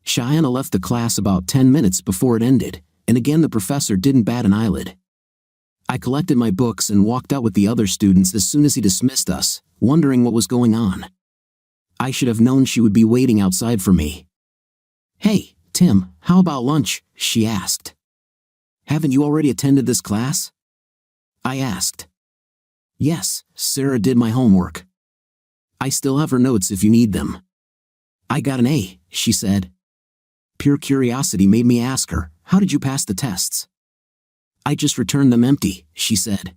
Cheyana left the class about 10 minutes before it ended, and again the professor didn't bat an eyelid. I collected my books and walked out with the other students as soon as he dismissed us, wondering what was going on. I should have known she would be waiting outside for me. Hey, Tim, how about lunch? She asked. Haven't you already attended this class? I asked. Yes, Sarah did my homework. I still have her notes if you need them. I got an A, she said. Pure curiosity made me ask her, how did you pass the tests? I just returned them empty, she said.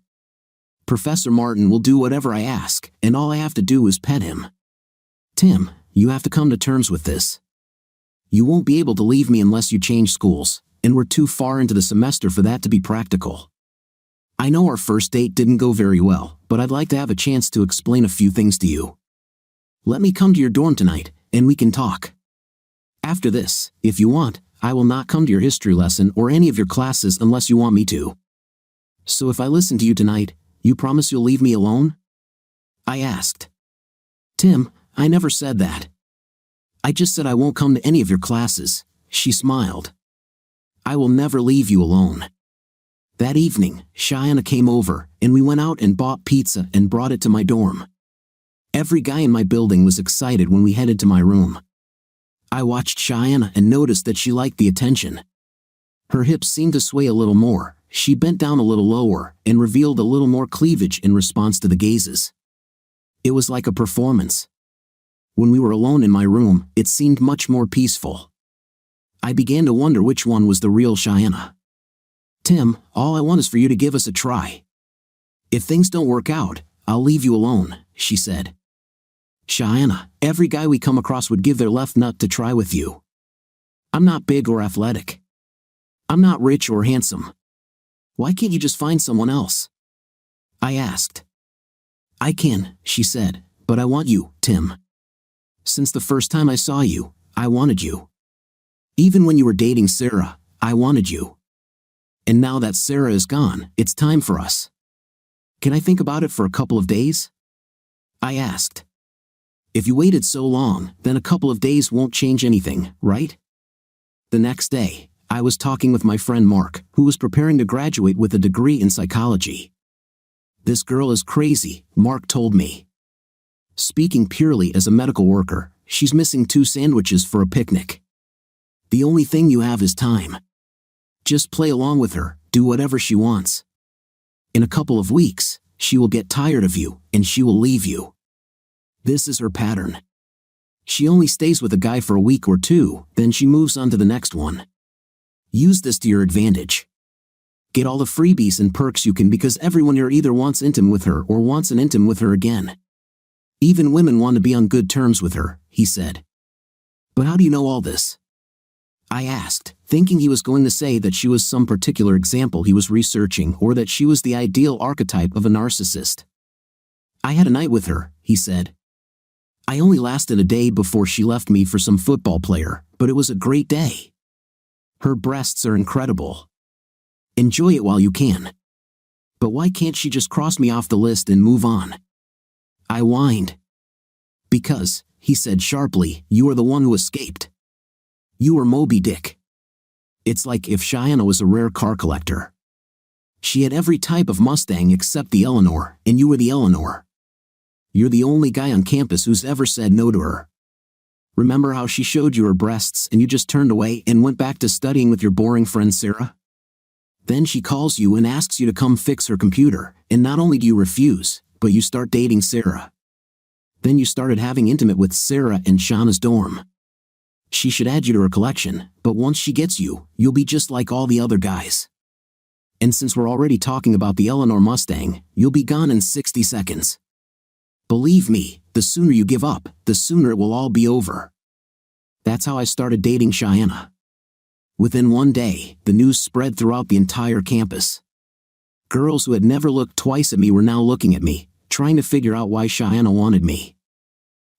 Professor Martin will do whatever I ask, and all I have to do is pet him. Tim, you have to come to terms with this. You won't be able to leave me unless you change schools, and we're too far into the semester for that to be practical. I know our first date didn't go very well, but I'd like to have a chance to explain a few things to you. Let me come to your dorm tonight, and we can talk. After this, if you want, I will not come to your history lesson or any of your classes unless you want me to. So if I listen to you tonight, you promise you'll leave me alone? I asked. Tim, I never said that. I just said I won't come to any of your classes, she smiled. I will never leave you alone. That evening, Cheyana came over, and we went out and bought pizza and brought it to my dorm. Every guy in my building was excited when we headed to my room. I watched Cheyana and noticed that she liked the attention. Her hips seemed to sway a little more, she bent down a little lower, and revealed a little more cleavage in response to the gazes. It was like a performance. When we were alone in my room, it seemed much more peaceful. I began to wonder which one was the real Cheyana. Tim, all I want is for you to give us a try. If things don't work out, I'll leave you alone, she said. Cheyana, every guy we come across would give their left nut to try with you. I'm not big or athletic. I'm not rich or handsome. Why can't you just find someone else? I asked. I can, she said, but I want you, Tim. Since the first time I saw you, I wanted you. Even when you were dating Sarah, I wanted you. And now that Sarah is gone, it's time for us. Can I think about it for a couple of days? I asked. If you waited so long, then a couple of days won't change anything, right? The next day, I was talking with my friend Mark, who was preparing to graduate with a degree in psychology. This girl is crazy, Mark told me. Speaking purely as a medical worker, she's missing 2 sandwiches for a picnic. The only thing you have is time. Just play along with her, do whatever she wants. In a couple of weeks, she will get tired of you, and she will leave you. This is her pattern. She only stays with a guy for a week or 2, then she moves on to the next one. Use this to your advantage. Get all the freebies and perks you can because everyone here either wants intim with her or wants an intim with her again. Even women want to be on good terms with her, he said. But how do you know all this? I asked, thinking he was going to say that she was some particular example he was researching or that she was the ideal archetype of a narcissist. I had a night with her, he said. I only lasted a day before she left me for some football player, but it was a great day. Her breasts are incredible. Enjoy it while you can. But why can't she just cross me off the list and move on? I whined. Because, he said sharply, you are the one who escaped. You were Moby Dick. It's like if Cheyana was a rare car collector. She had every type of Mustang except the Eleanor, and you were the Eleanor. You're the only guy on campus who's ever said no to her. Remember how she showed you her breasts and you just turned away and went back to studying with your boring friend Sarah? Then she calls you and asks you to come fix her computer, and not only do you refuse, but you start dating Sarah. Then you started having intimate with Sarah in Shauna's dorm. She should add you to her collection, but once she gets you, you'll be just like all the other guys. And since we're already talking about the Eleanor Mustang, you'll be gone in 60 seconds. Believe me, the sooner you give up, the sooner it will all be over. That's how I started dating Cheyana. Within one day, the news spread throughout the entire campus. Girls who had never looked twice at me were now looking at me, trying to figure out why Cheyana wanted me.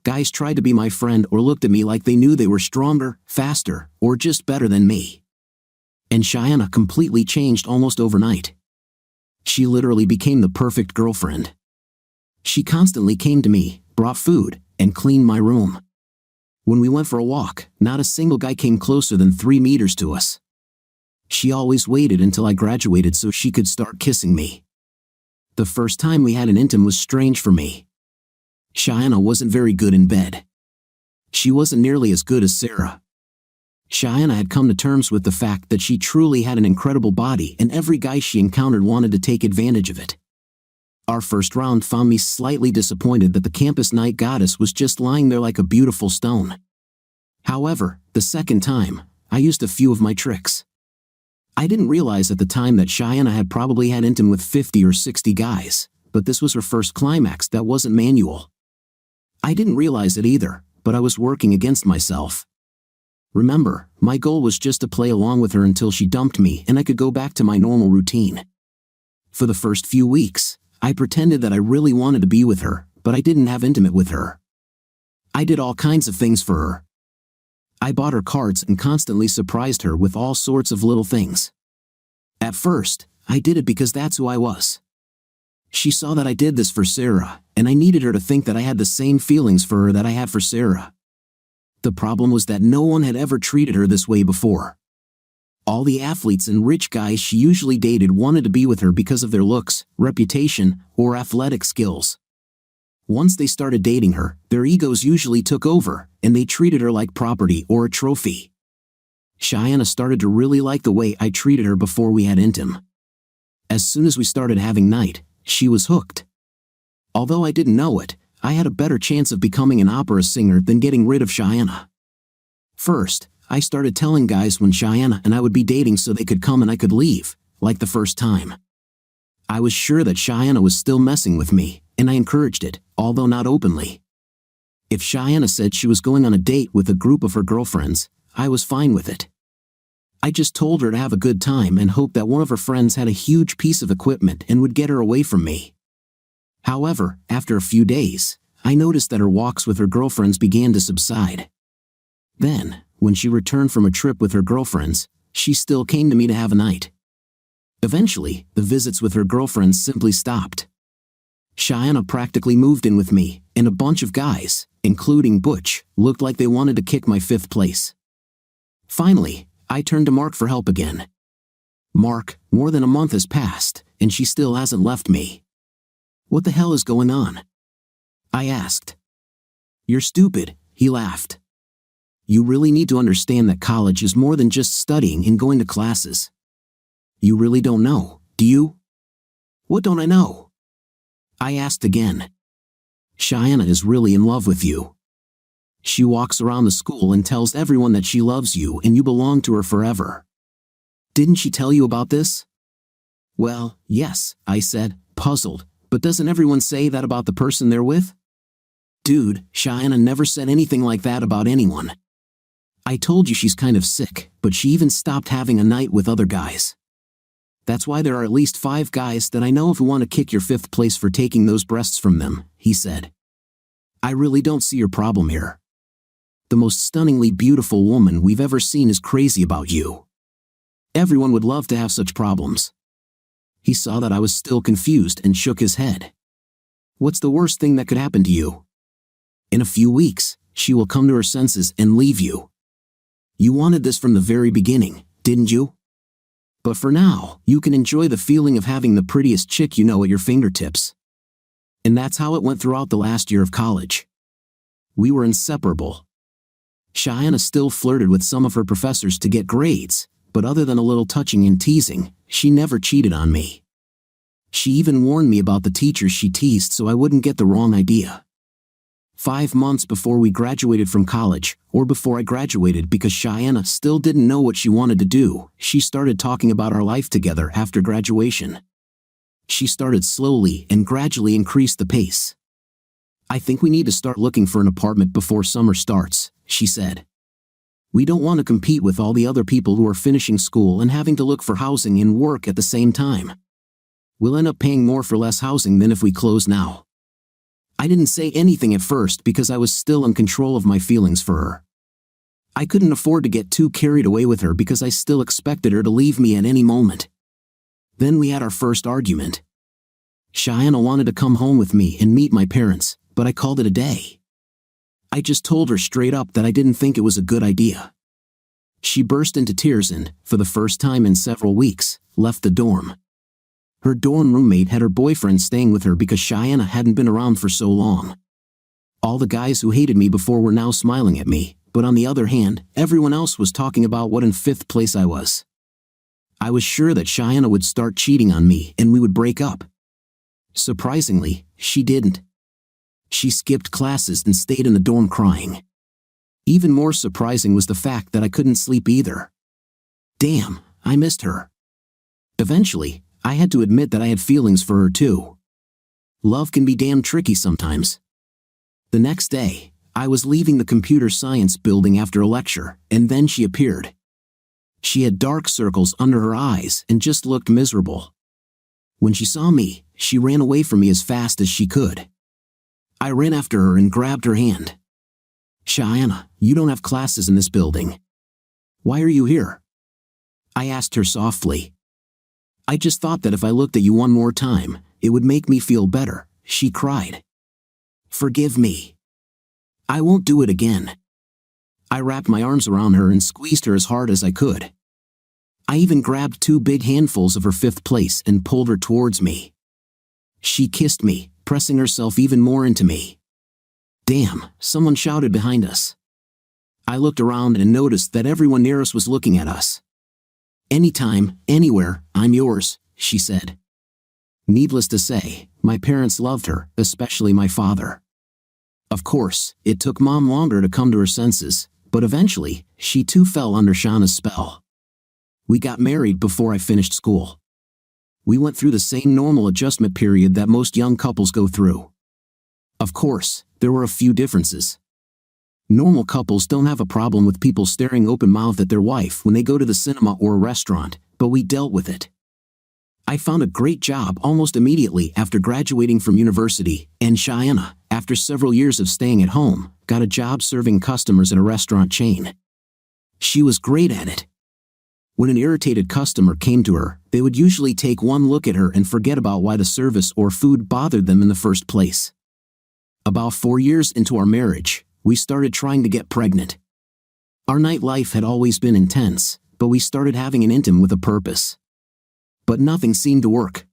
Guys tried to be my friend or looked at me like they knew they were stronger, faster, or just better than me. And Cheyana completely changed almost overnight. She literally became the perfect girlfriend. She constantly came to me, brought food, and cleaned my room. When we went for a walk, not a single guy came closer than 3 meters to us. She always waited until I graduated so she could start kissing me. The first time we had an intim was strange for me. Cheyana wasn't very good in bed. She wasn't nearly as good as Sarah. Cheyana had come to terms with the fact that she truly had an incredible body and every guy she encountered wanted to take advantage of it. Our first round found me slightly disappointed that the campus night goddess was just lying there like a beautiful stone. However, the second time, I used a few of my tricks. I didn't realize at the time that Cheyana had probably had intim with 50 or 60 guys, but this was her first climax that wasn't manual. I didn't realize it either, but I was working against myself. Remember, my goal was just to play along with her until she dumped me and I could go back to my normal routine. For the first few weeks, I pretended that I really wanted to be with her, but I didn't have intimate with her. I did all kinds of things for her. I bought her cards and constantly surprised her with all sorts of little things. At first, I did it because that's who I was. She saw that I did this for Sarah, and I needed her to think that I had the same feelings for her that I had for Sarah. The problem was that no one had ever treated her this way before. All the athletes and rich guys she usually dated wanted to be with her because of their looks, reputation, or athletic skills. Once they started dating her, their egos usually took over, and they treated her like property or a trophy. Cheyana started to really like the way I treated her before we had intim. As soon as we started having night, she was hooked. Although I didn't know it, I had a better chance of becoming an opera singer than getting rid of Cheyana. First, I started telling guys when Cheyana and I would be dating so they could come and I could leave, like the first time. I was sure that Cheyana was still messing with me, and I encouraged it, although not openly. If Cheyana said she was going on a date with a group of her girlfriends, I was fine with it. I just told her to have a good time and hoped that one of her friends had a huge piece of equipment and would get her away from me. However, after a few days, I noticed that her walks with her girlfriends began to subside. Then, when she returned from a trip with her girlfriends, she still came to me to have a night. Eventually, the visits with her girlfriends simply stopped. Cheyana practically moved in with me, and a bunch of guys, including Butch, looked like they wanted to kick my 5th place. Finally, I turned to Mark for help again. Mark, more than a month has passed, and she still hasn't left me. What the hell is going on? I asked. You're stupid, he laughed. You really need to understand that college is more than just studying and going to classes. You really don't know, do you? What don't I know? I asked again. Cheyana is really in love with you. She walks around the school and tells everyone that she loves you and you belong to her forever. Didn't she tell you about this? Well, yes, I said, puzzled, but doesn't everyone say that about the person they're with? Dude, Cheyana never said anything like that about anyone. I told you she's kind of sick, but she even stopped having a night with other guys. That's why there are at least 5 guys that I know of who want to kick your 5th place for taking those breasts from them, he said. I really don't see your problem here. The most stunningly beautiful woman we've ever seen is crazy about you. Everyone would love to have such problems. He saw that I was still confused and shook his head. What's the worst thing that could happen to you? In a few weeks, she will come to her senses and leave you. You wanted this from the very beginning, didn't you? But for now, you can enjoy the feeling of having the prettiest chick you know at your fingertips. And that's how it went throughout the last year of college. We were inseparable. Cheyana still flirted with some of her professors to get grades, but other than a little touching and teasing, she never cheated on me. She even warned me about the teachers she teased so I wouldn't get the wrong idea. 5 months before we graduated from college, or before I graduated because Cheyana still didn't know what she wanted to do, she started talking about our life together after graduation. She started slowly and gradually increased the pace. I think we need to start looking for an apartment before summer starts, she said. We don't want to compete with all the other people who are finishing school and having to look for housing and work at the same time. We'll end up paying more for less housing than if we close now. I didn't say anything at first because I was still in control of my feelings for her. I couldn't afford to get too carried away with her because I still expected her to leave me at any moment. Then we had our first argument. Cheyana wanted to come home with me and meet my parents, but I called it a day. I just told her straight up that I didn't think it was a good idea. She burst into tears and, for the first time in several weeks, left the dorm. Her dorm roommate had her boyfriend staying with her because Cheyana hadn't been around for so long. All the guys who hated me before were now smiling at me, but on the other hand, everyone else was talking about what in 5th place I was. I was sure that Cheyana would start cheating on me and we would break up. Surprisingly, she didn't. She skipped classes and stayed in the dorm crying. Even more surprising was the fact that I couldn't sleep either. Damn, I missed her. Eventually, I had to admit that I had feelings for her too. Love can be damn tricky sometimes. The next day, I was leaving the computer science building after a lecture, and then she appeared. She had dark circles under her eyes and just looked miserable. When she saw me, she ran away from me as fast as she could. I ran after her and grabbed her hand. Cheyana, you don't have classes in this building. Why are you here? I asked her softly. I just thought that if I looked at you one more time, it would make me feel better, she cried. Forgive me. I won't do it again. I wrapped my arms around her and squeezed her as hard as I could. I even grabbed 2 big handfuls of her 5th place and pulled her towards me. She kissed me, pressing herself even more into me. Damn, someone shouted behind us. I looked around and noticed that everyone near us was looking at us. Anytime, anywhere, I'm yours, she said. Needless to say, my parents loved her, especially my father. Of course, it took Mom longer to come to her senses, but eventually, she too fell under Shauna's spell. We got married before I finished school. We went through the same normal adjustment period that most young couples go through. Of course, there were a few differences. Normal couples don't have a problem with people staring open-mouthed at their wife when they go to the cinema or a restaurant, but we dealt with it. I found a great job almost immediately after graduating from university, and Cheyana, after several years of staying at home, got a job serving customers at a restaurant chain. She was great at it. When an irritated customer came to her, they would usually take one look at her and forget about why the service or food bothered them in the first place. About 4 years into our marriage, we started trying to get pregnant. Our nightlife had always been intense, but we started having an intim with a purpose. But nothing seemed to work.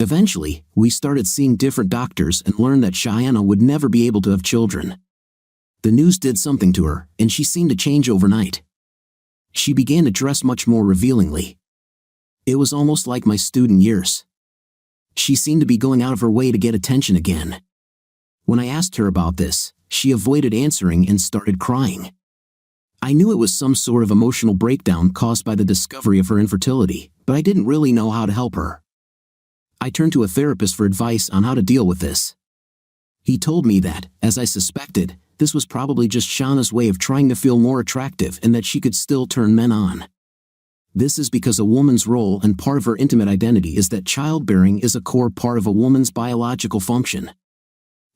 Eventually, we started seeing different doctors and learned that Cheyana would never be able to have children. The news did something to her, and she seemed to change overnight. She began to dress much more revealingly. It was almost like my student years. She seemed to be going out of her way to get attention again. When I asked her about this, she avoided answering and started crying. I knew it was some sort of emotional breakdown caused by the discovery of her infertility, but I didn't really know how to help her. I turned to a therapist for advice on how to deal with this. He told me that, as I suspected, this was probably just Cheyana's way of trying to feel more attractive and that she could still turn men on. This is because a woman's role and part of her intimate identity is that childbearing is a core part of a woman's biological function.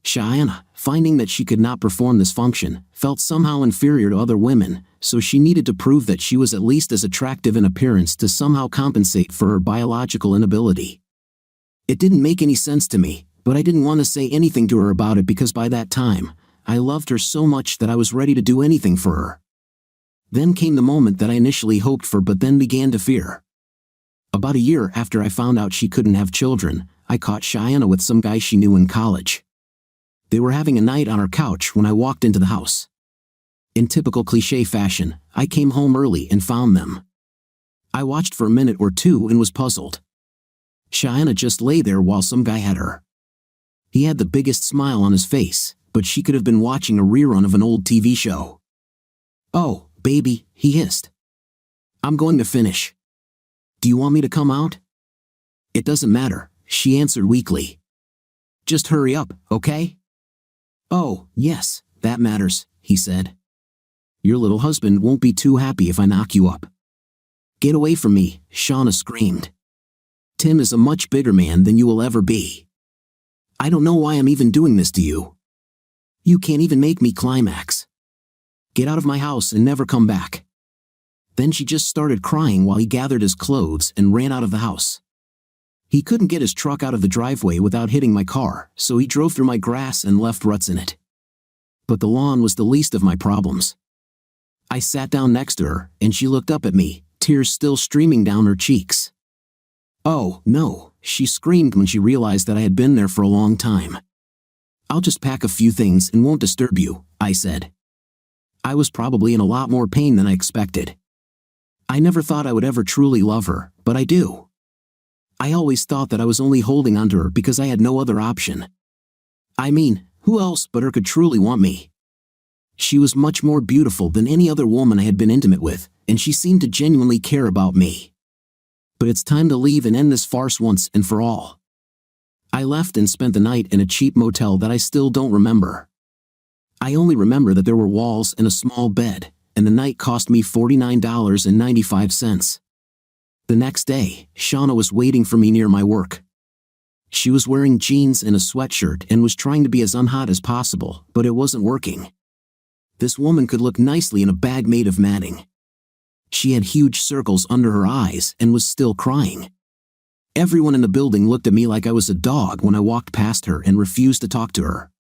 Cheyana, finding that she could not perform this function, felt somehow inferior to other women, so she needed to prove that she was at least as attractive in appearance to somehow compensate for her biological inability. It didn't make any sense to me, but I didn't want to say anything to her about it because by that time, I loved her so much that I was ready to do anything for her. Then came the moment that I initially hoped for but then began to fear. About a year after I found out she couldn't have children, I caught Cheyana with some guy she knew in college. They were having a night on our couch when I walked into the house. In typical cliché fashion, I came home early and found them. I watched for a minute or two and was puzzled. Cheyana just lay there while some guy had her. He had the biggest smile on his face, but she could have been watching a rerun of an old TV show. "Oh, baby," he hissed. "I'm going to finish. Do you want me to come out?" "It doesn't matter," she answered weakly. "Just hurry up, okay?" "Oh, yes, that matters," he said. "Your little husband won't be too happy if I knock you up." "Get away from me," Cheyana screamed. "Tim is a much bigger man than you will ever be. I don't know why I'm even doing this to you. You can't even make me climax. Get out of my house and never come back." Then she just started crying while he gathered his clothes and ran out of the house. He couldn't get his truck out of the driveway without hitting my car, so he drove through my grass and left ruts in it. But the lawn was the least of my problems. I sat down next to her, and she looked up at me, tears still streaming down her cheeks. "Oh, no," she screamed when she realized that I had been there for a long time. "I'll just pack a few things and won't disturb you," I said. I was probably in a lot more pain than I expected. I never thought I would ever truly love her, but I do. I always thought that I was only holding on to her because I had no other option. I mean, who else but her could truly want me? She was much more beautiful than any other woman I had been intimate with, and she seemed to genuinely care about me. But it's time to leave and end this farce once and for all. I left and spent the night in a cheap motel that I still don't remember. I only remember that there were walls and a small bed, and the night cost me $49.95. The next day, Cheyana was waiting for me near my work. She was wearing jeans and a sweatshirt and was trying to be as unhot as possible, but it wasn't working. This woman could look nicely in a bag made of matting. She had huge circles under her eyes and was still crying. Everyone in the building looked at me like I was a dog when I walked past her and refused to talk to her.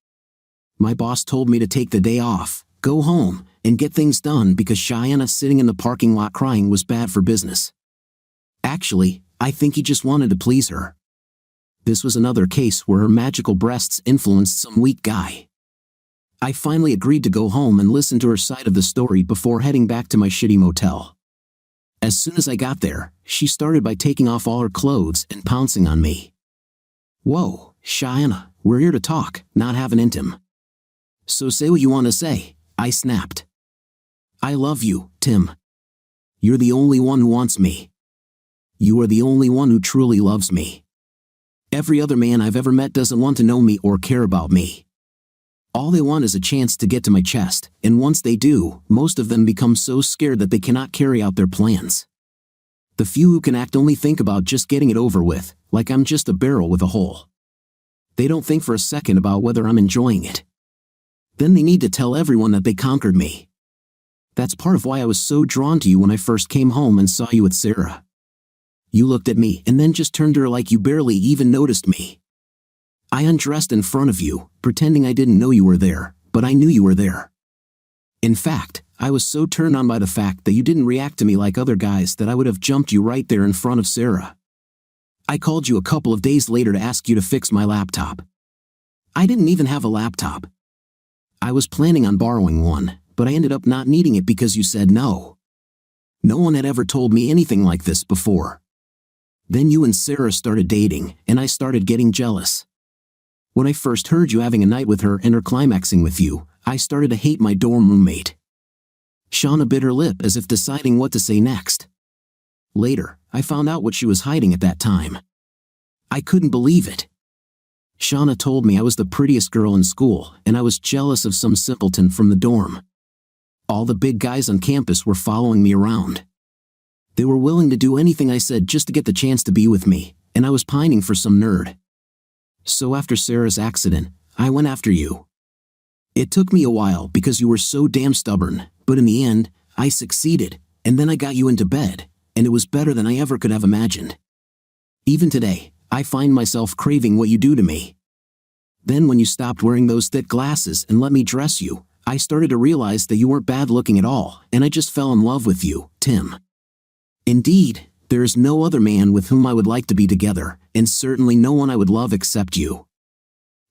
My boss told me to take the day off, go home, and get things done because Cheyana sitting in the parking lot crying was bad for business. Actually, I think he just wanted to please her. This was another case where her magical breasts influenced some weak guy. I finally agreed to go home and listen to her side of the story before heading back to my shitty motel. As soon as I got there, she started by taking off all her clothes and pouncing on me. "Whoa, Cheyana, we're here to talk, not have an intim." "So say what you want to say," I snapped. "I love you, Tim. You're the only one who wants me. You are the only one who truly loves me. Every other man I've ever met doesn't want to know me or care about me. All they want is a chance to get to my chest, and once they do, most of them become so scared that they cannot carry out their plans. The few who can act only think about just getting it over with, like I'm just a barrel with a hole. They don't think for a second about whether I'm enjoying it. Then they need to tell everyone that they conquered me. That's part of why I was so drawn to you when I first came home and saw you with Sarah. You looked at me and then just turned to her like you barely even noticed me. I undressed in front of you, pretending I didn't know you were there, but I knew you were there. In fact, I was so turned on by the fact that you didn't react to me like other guys that I would have jumped you right there in front of Sarah. I called you a couple of days later to ask you to fix my laptop. I didn't even have a laptop. I was planning on borrowing one, but I ended up not needing it because you said no. No one had ever told me anything like this before. Then you and Sarah started dating, and I started getting jealous. When I first heard you having a night with her and her climaxing with you, I started to hate my dorm roommate. Cheyana bit her lip as if deciding what to say next. Later, I found out what she was hiding at that time. I couldn't believe it. Cheyana told me I was the prettiest girl in school and I was jealous of some simpleton from the dorm. All the big guys on campus were following me around. They were willing to do anything I said just to get the chance to be with me, and I was pining for some nerd. So after Sarah's accident, I went after you. It took me a while because you were so damn stubborn, but in the end, I succeeded, and then I got you into bed, and it was better than I ever could have imagined. Even today, I find myself craving what you do to me. Then when you stopped wearing those thick glasses and let me dress you, I started to realize that you weren't bad looking at all, and I just fell in love with you, Tim. Indeed, there is no other man with whom I would like to be together, and certainly no one I would love except you.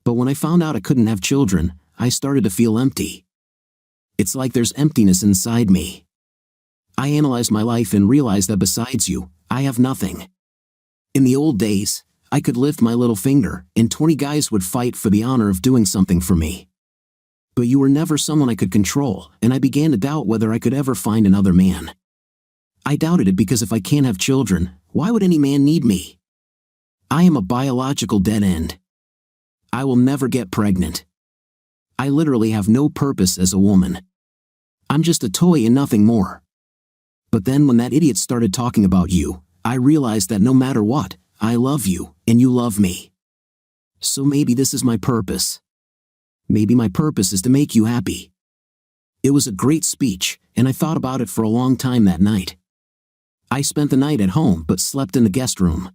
But when I found out I couldn't have children, I started to feel empty. It's like there's emptiness inside me. I analyzed my life and realized that besides you, I have nothing. In the old days, I could lift my little finger, and 20 guys would fight for the honor of doing something for me. But you were never someone I could control, and I began to doubt whether I could ever find another man. I doubted it because if I can't have children, why would any man need me? I am a biological dead end. I will never get pregnant. I literally have no purpose as a woman. I'm just a toy and nothing more. But then when that idiot started talking about you, I realized that no matter what, I love you, and you love me. So maybe this is my purpose. Maybe my purpose is to make you happy. It was a great speech, and I thought about it for a long time that night. I spent the night at home but slept in the guest room.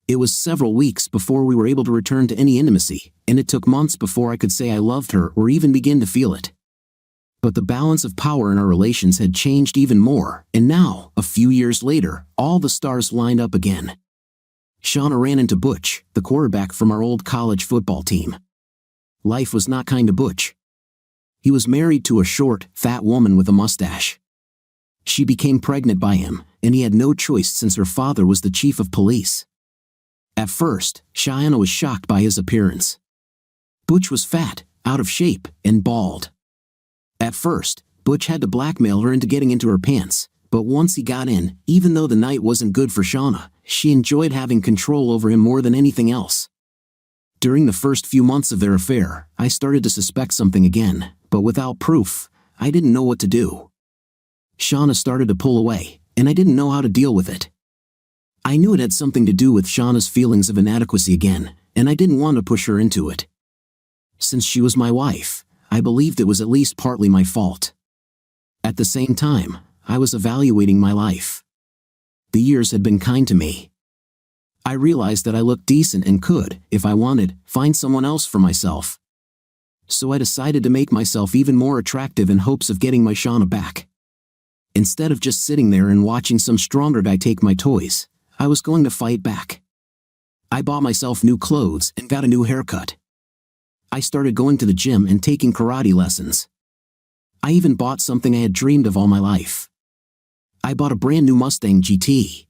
It was several weeks before we were able to return to any intimacy, and it took months before I could say I loved her or even begin to feel it. But the balance of power in our relations had changed even more, and now, a few years later, all the stars lined up again. Cheyana ran into Butch, the quarterback from our old college football team. Life was not kind to Butch. He was married to a short, fat woman with a mustache. She became pregnant by him, and he had no choice since her father was the chief of police. At first, Cheyana was shocked by his appearance. Butch was fat, out of shape, and bald. At first, Butch had to blackmail her into getting into her pants, but once he got in, even though the night wasn't good for Cheyana, she enjoyed having control over him more than anything else. During the first few months of their affair, I started to suspect something again, but without proof, I didn't know what to do. Cheyana started to pull away, and I didn't know how to deal with it. I knew it had something to do with Shauna's feelings of inadequacy again, and I didn't want to push her into it. Since she was my wife, I believed it was at least partly my fault. At the same time, I was evaluating my life. The years had been kind to me. I realized that I looked decent and could, if I wanted, find someone else for myself. So I decided to make myself even more attractive in hopes of getting my Cheyana back. Instead of just sitting there and watching some stronger guy take my toys, I was going to fight back. I bought myself new clothes and got a new haircut. I started going to the gym and taking karate lessons. I even bought something I had dreamed of all my life. I bought a brand new Mustang GT.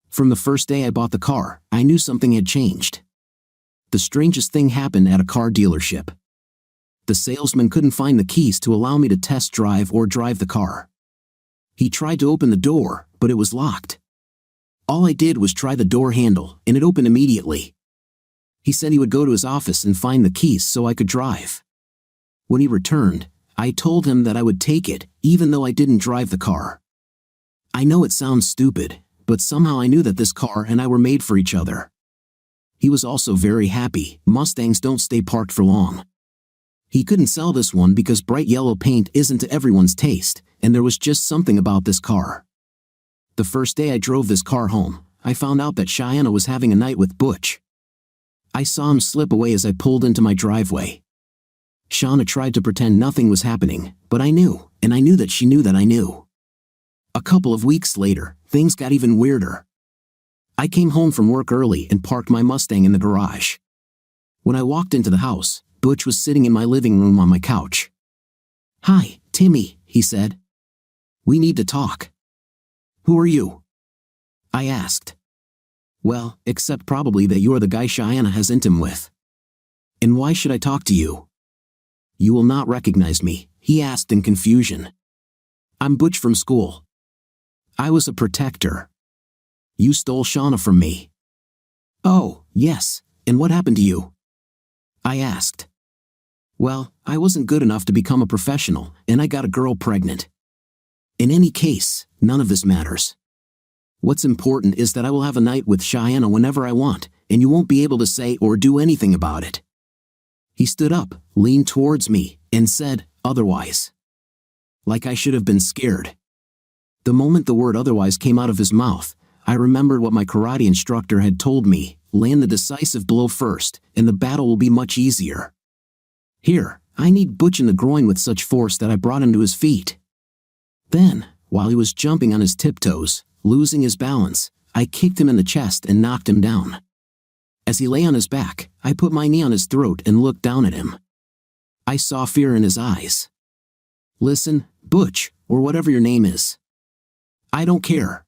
From the first day I bought the car, I knew something had changed. The strangest thing happened at a car dealership. The salesman couldn't find the keys to allow me to test drive or drive the car. He tried to open the door, but it was locked. All I did was try the door handle, and it opened immediately. He said he would go to his office and find the keys so I could drive. When he returned, I told him that I would take it, even though I didn't drive the car. I know it sounds stupid, but somehow I knew that this car and I were made for each other. He was also very happy. Mustangs don't stay parked for long. He couldn't sell this one because bright yellow paint isn't to everyone's taste, and there was just something about this car. The first day I drove this car home, I found out that Cheyana was having a night with Butch. I saw him slip away as I pulled into my driveway. Cheyana tried to pretend nothing was happening, but I knew, and I knew that she knew that I knew. A couple of weeks later, things got even weirder. I came home from work early and parked my Mustang in the garage. When I walked into the house, Butch was sitting in my living room on my couch. "Hi, Timmy," he said. "We need to talk." "Who are you?" I asked. "Well, except probably that you're the guy Cheyana has intim with." "And why should I talk to you?" "You will not recognize me," he asked in confusion. I'm Butch from school. I was a protector. You stole Cheyana from me. Oh, yes, and what happened to you? I asked. Well, I wasn't good enough to become a professional, and I got a girl pregnant. In any case, none of this matters. What's important is that I will have a night with Cheyana whenever I want, and you won't be able to say or do anything about it. He stood up, leaned towards me, and said, otherwise. Like I should have been scared. The moment the word otherwise came out of his mouth, I remembered what my karate instructor had told me, land the decisive blow first, and the battle will be much easier. Here, I kneed Butch in the groin with such force that I brought him to his feet. Then, while he was jumping on his tiptoes, losing his balance, I kicked him in the chest and knocked him down. As he lay on his back, I put my knee on his throat and looked down at him. I saw fear in his eyes. Listen, Butch, or whatever your name is. I don't care.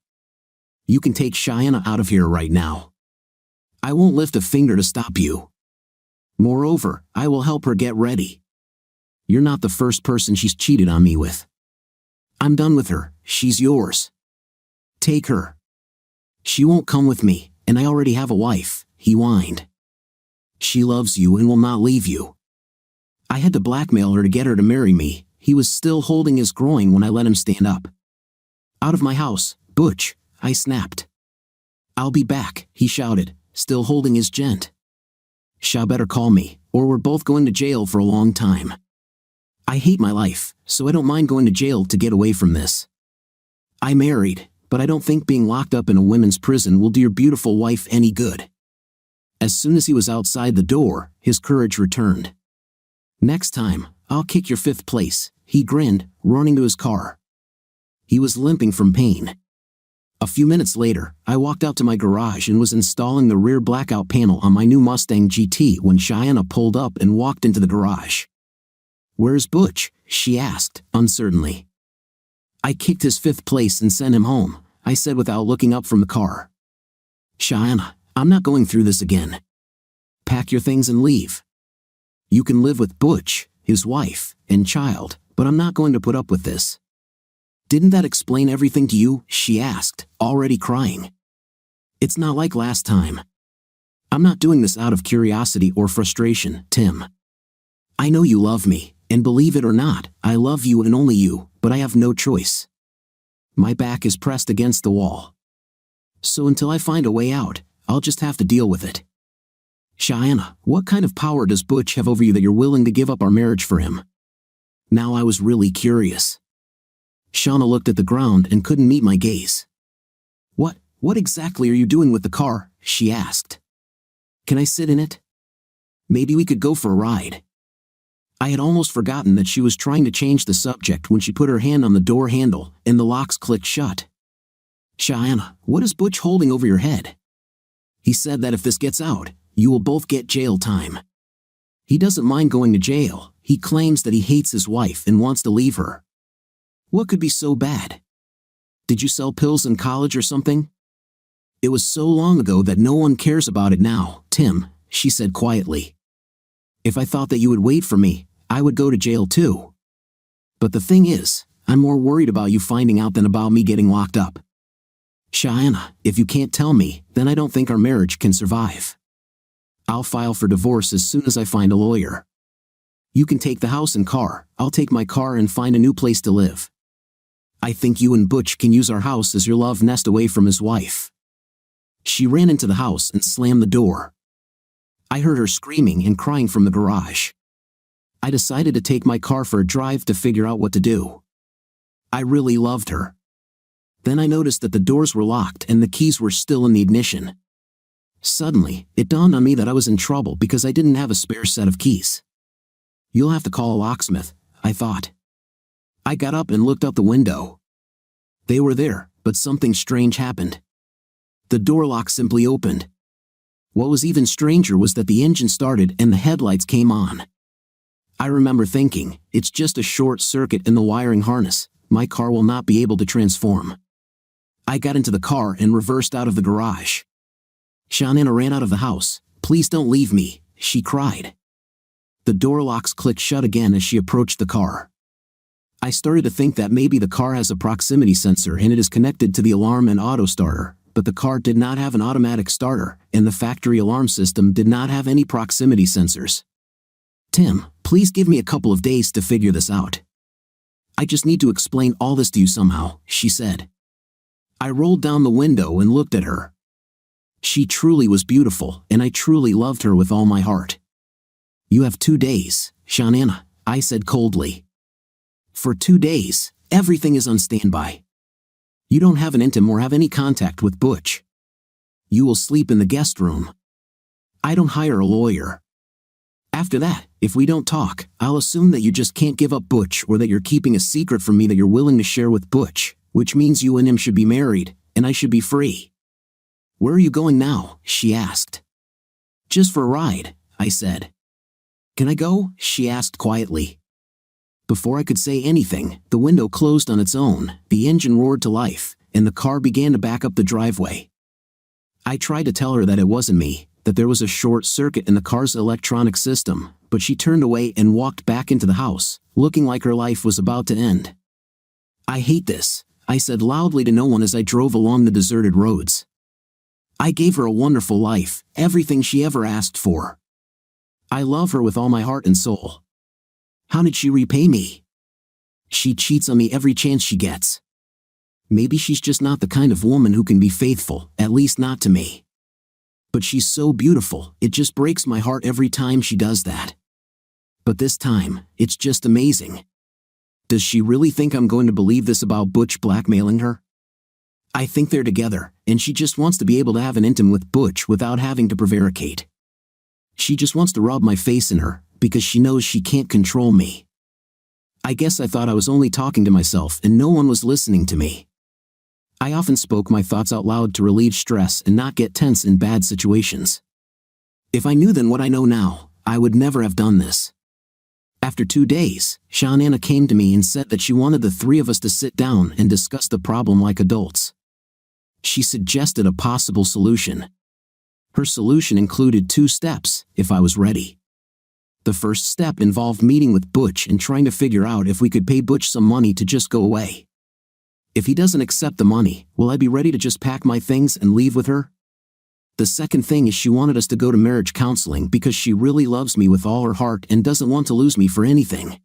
You can take Cheyana out of here right now. I won't lift a finger to stop you. Moreover, I will help her get ready. You're not the first person she's cheated on me with. I'm done with her, she's yours. Take her. She won't come with me, and I already have a wife, he whined. She loves you and will not leave you. I had to blackmail her to get her to marry me. He was still holding his groin when I let him stand up. Out of my house, Butch, I snapped. I'll be back, he shouted, still holding his gent. Sha better call me, or we're both going to jail for a long time. I hate my life, so I don't mind going to jail to get away from this. I married, but I don't think being locked up in a women's prison will do your beautiful wife any good. As soon as he was outside the door, his courage returned. Next time, I'll kick your 5th place, he grinned, running to his car. He was limping from pain. A few minutes later, I walked out to my garage and was installing the rear blackout panel on my new Mustang GT when Cheyana pulled up and walked into the garage. Where's Butch? She asked, uncertainly. I kicked his 5th place and sent him home, I said without looking up from the car. Cheyana, I'm not going through this again. Pack your things and leave. You can live with Butch, his wife, and child, but I'm not going to put up with this. Didn't that explain everything to you? She asked, already crying. It's not like last time. I'm not doing this out of curiosity or frustration, Tim. I know you love me, and believe it or not, I love you and only you, but I have no choice. My back is pressed against the wall. So until I find a way out, I'll just have to deal with it. Cheyana, what kind of power does Butch have over you that you're willing to give up our marriage for him? Now I was really curious. Cheyana looked at the ground and couldn't meet my gaze. What exactly are you doing with the car? She asked. Can I sit in it? Maybe we could go for a ride. I had almost forgotten that she was trying to change the subject when she put her hand on the door handle and the locks clicked shut. Cheyana, what is Butch holding over your head? He said that if this gets out, you will both get jail time. He doesn't mind going to jail. He claims that he hates his wife and wants to leave her. What could be so bad? Did you sell pills in college or something? It was so long ago that no one cares about it now, Tim, she said quietly. If I thought that you would wait for me, I would go to jail too. But the thing is, I'm more worried about you finding out than about me getting locked up. Cheyana, if you can't tell me, then I don't think our marriage can survive. I'll file for divorce as soon as I find a lawyer. You can take the house and car, I'll take my car and find a new place to live. I think you and Butch can use our house as your love nest away from his wife. She ran into the house and slammed the door. I heard her screaming and crying from the garage. I decided to take my car for a drive to figure out what to do. I really loved her. Then I noticed that the doors were locked and the keys were still in the ignition. Suddenly, it dawned on me that I was in trouble because I didn't have a spare set of keys. You'll have to call a locksmith, I thought. I got up and looked out the window. They were there, but something strange happened. The door lock simply opened. What was even stranger was that the engine started and the headlights came on. I remember thinking, it's just a short circuit in the wiring harness, my car will not be able to transform. I got into the car and reversed out of the garage. Cheyana ran out of the house. Please don't leave me, she cried. The door locks clicked shut again as she approached the car. I started to think that maybe the car has a proximity sensor and it is connected to the alarm and auto starter, but the car did not have an automatic starter, and the factory alarm system did not have any proximity sensors. Tim, please give me a couple of days to figure this out. I just need to explain all this to you somehow, she said. I rolled down the window and looked at her. She truly was beautiful, and I truly loved her with all my heart. You have 2 days, Cheyana, I said coldly. For 2 days, everything is on standby. You don't have an intim or have any contact with Butch. You will sleep in the guest room. I don't hire a lawyer. After that, if we don't talk, I'll assume that you just can't give up Butch or that you're keeping a secret from me that you're willing to share with Butch, which means you and him should be married, and I should be free. Where are you going now? She asked. Just for a ride, I said. Can I go? She asked quietly. Before I could say anything, the window closed on its own, the engine roared to life, and the car began to back up the driveway. I tried to tell her that it wasn't me, that there was a short circuit in the car's electronic system, but she turned away and walked back into the house, looking like her life was about to end. I hate this, I said loudly to no one as I drove along the deserted roads. I gave her a wonderful life, everything she ever asked for. I love her with all my heart and soul. How did she repay me? She cheats on me every chance she gets. Maybe she's just not the kind of woman who can be faithful, at least not to me. But she's so beautiful, it just breaks my heart every time she does that. But this time, it's just amazing. Does she really think I'm going to believe this about Butch blackmailing her? I think they're together, and she just wants to be able to have an intim with Butch without having to prevaricate. She just wants to rub my face in her, because she knows she can't control me. I guess I thought I was only talking to myself and no one was listening to me. I often spoke my thoughts out loud to relieve stress and not get tense in bad situations. If I knew then what I know now, I would never have done this. After 2 days, Cheyana came to me and said that she wanted the 3 of us to sit down and discuss the problem like adults. She suggested a possible solution. Her solution included 2 steps, if I was ready. The first step involved meeting with Butch and trying to figure out if we could pay Butch some money to just go away. If he doesn't accept the money, will I be ready to just pack my things and leave with her? The second thing is she wanted us to go to marriage counseling because she really loves me with all her heart and doesn't want to lose me for anything.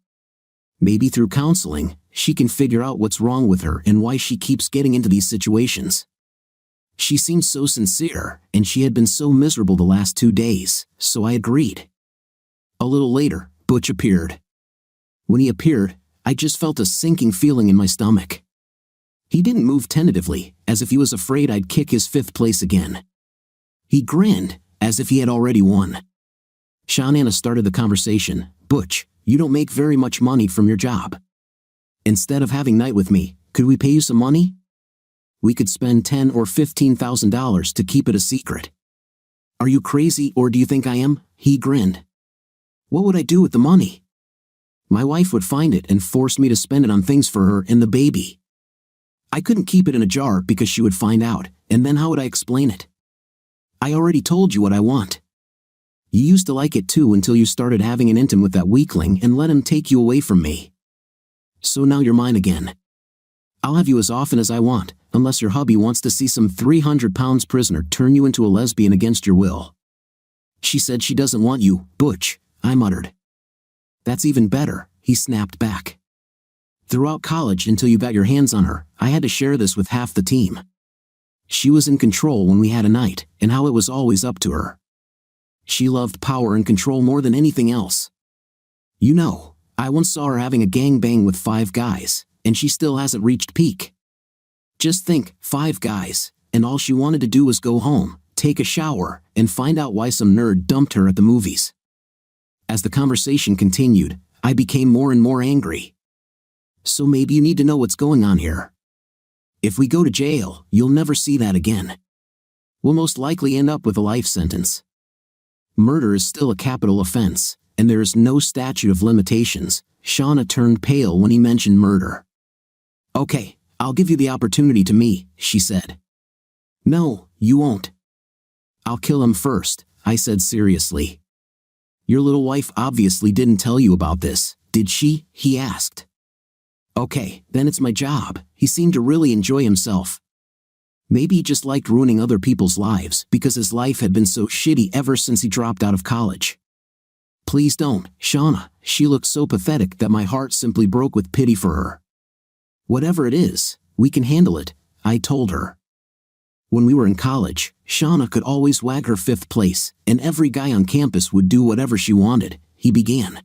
Maybe through counseling, she can figure out what's wrong with her and why she keeps getting into these situations. She seemed so sincere, and she had been so miserable the last 2 days, so I agreed. A little later, Butch appeared. When he appeared, I just felt a sinking feeling in my stomach. He didn't move tentatively, as if he was afraid I'd kick his 5th place again. He grinned, as if he had already won. Cheyana started the conversation. Butch, you don't make very much money from your job. Instead of having night with me, could we pay you some money? We could spend $10,000 or $15,000 to keep it a secret. Are you crazy or do you think I am? He grinned. What would I do with the money? My wife would find it and force me to spend it on things for her and the baby. I couldn't keep it in a jar because she would find out, and then how would I explain it? I already told you what I want. You used to like it too until you started having an intim with that weakling and let him take you away from me. So now you're mine again. I'll have you as often as I want, unless your hubby wants to see some 300-pound prisoner turn you into a lesbian against your will. She said she doesn't want you, Butch, I muttered. That's even better, he snapped back. Throughout college until you got your hands on her, I had to share this with half the team. She was in control when we had a night, and how it was always up to her. She loved power and control more than anything else. You know, I once saw her having a gangbang with 5 guys, and she still hasn't reached peak. Just think, 5 guys, and all she wanted to do was go home, take a shower, and find out why some nerd dumped her at the movies. As the conversation continued, I became more and more angry. So maybe you need to know what's going on here. If we go to jail, you'll never see that again. We'll most likely end up with a life sentence. Murder is still a capital offense, and there is no statute of limitations. Cheyana turned pale when he mentioned murder. Okay, I'll give you the opportunity to me, she said. No, you won't. I'll kill him first, I said seriously. Your little wife obviously didn't tell you about this, did she? He asked. Okay, then it's my job. He seemed to really enjoy himself. Maybe he just liked ruining other people's lives because his life had been so shitty ever since he dropped out of college. Please don't, Cheyana. She looked so pathetic that my heart simply broke with pity for her. Whatever it is, we can handle it, I told her. When we were in college, Cheyana could always wag her 5th place, and every guy on campus would do whatever she wanted, he began.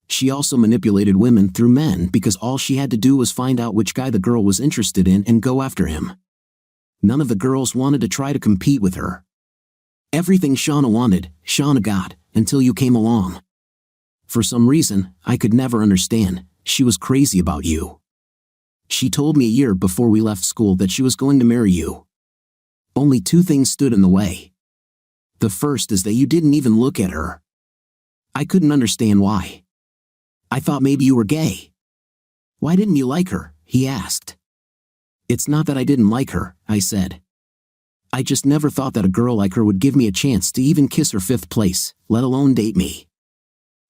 She also manipulated women through men because all she had to do was find out which guy the girl was interested in and go after him. None of the girls wanted to try to compete with her. Everything Cheyana wanted, Cheyana got, until you came along. For some reason, I could never understand, she was crazy about you. She told me a year before we left school that she was going to marry you. Only 2 things stood in the way. The first is that you didn't even look at her. I couldn't understand why. I thought maybe you were gay. Why didn't you like her? He asked. It's not that I didn't like her, I said. I just never thought that a girl like her would give me a chance to even kiss her 5th place, let alone date me.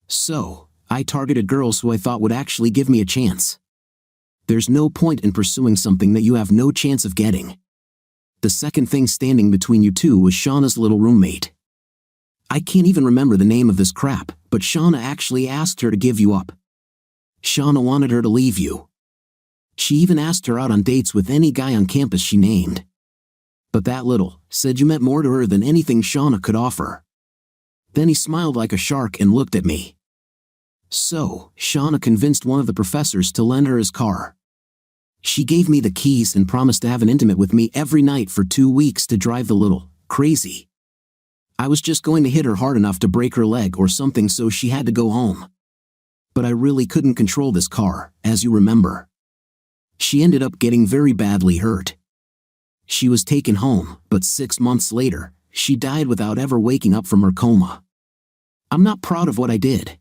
So, I targeted girls who I thought would actually give me a chance. There's no point in pursuing something that you have no chance of getting. The second thing standing between you two was Cheyana's little roommate. I can't even remember the name of this crap, but Cheyana actually asked her to give you up. Cheyana wanted her to leave you. She even asked her out on dates with any guy on campus she named. But that little said you meant more to her than anything Cheyana could offer. Then he smiled like a shark and looked at me. So, Cheyana convinced one of the professors to lend her his car. She gave me the keys and promised to have an intimate with me every night for 2 weeks to drive the little crazy. I was just going to hit her hard enough to break her leg or something, so she had to go home. But I really couldn't control this car, as you remember. She ended up getting very badly hurt. She was taken home, but 6 months later, she died without ever waking up from her coma. I'm not proud of what I did.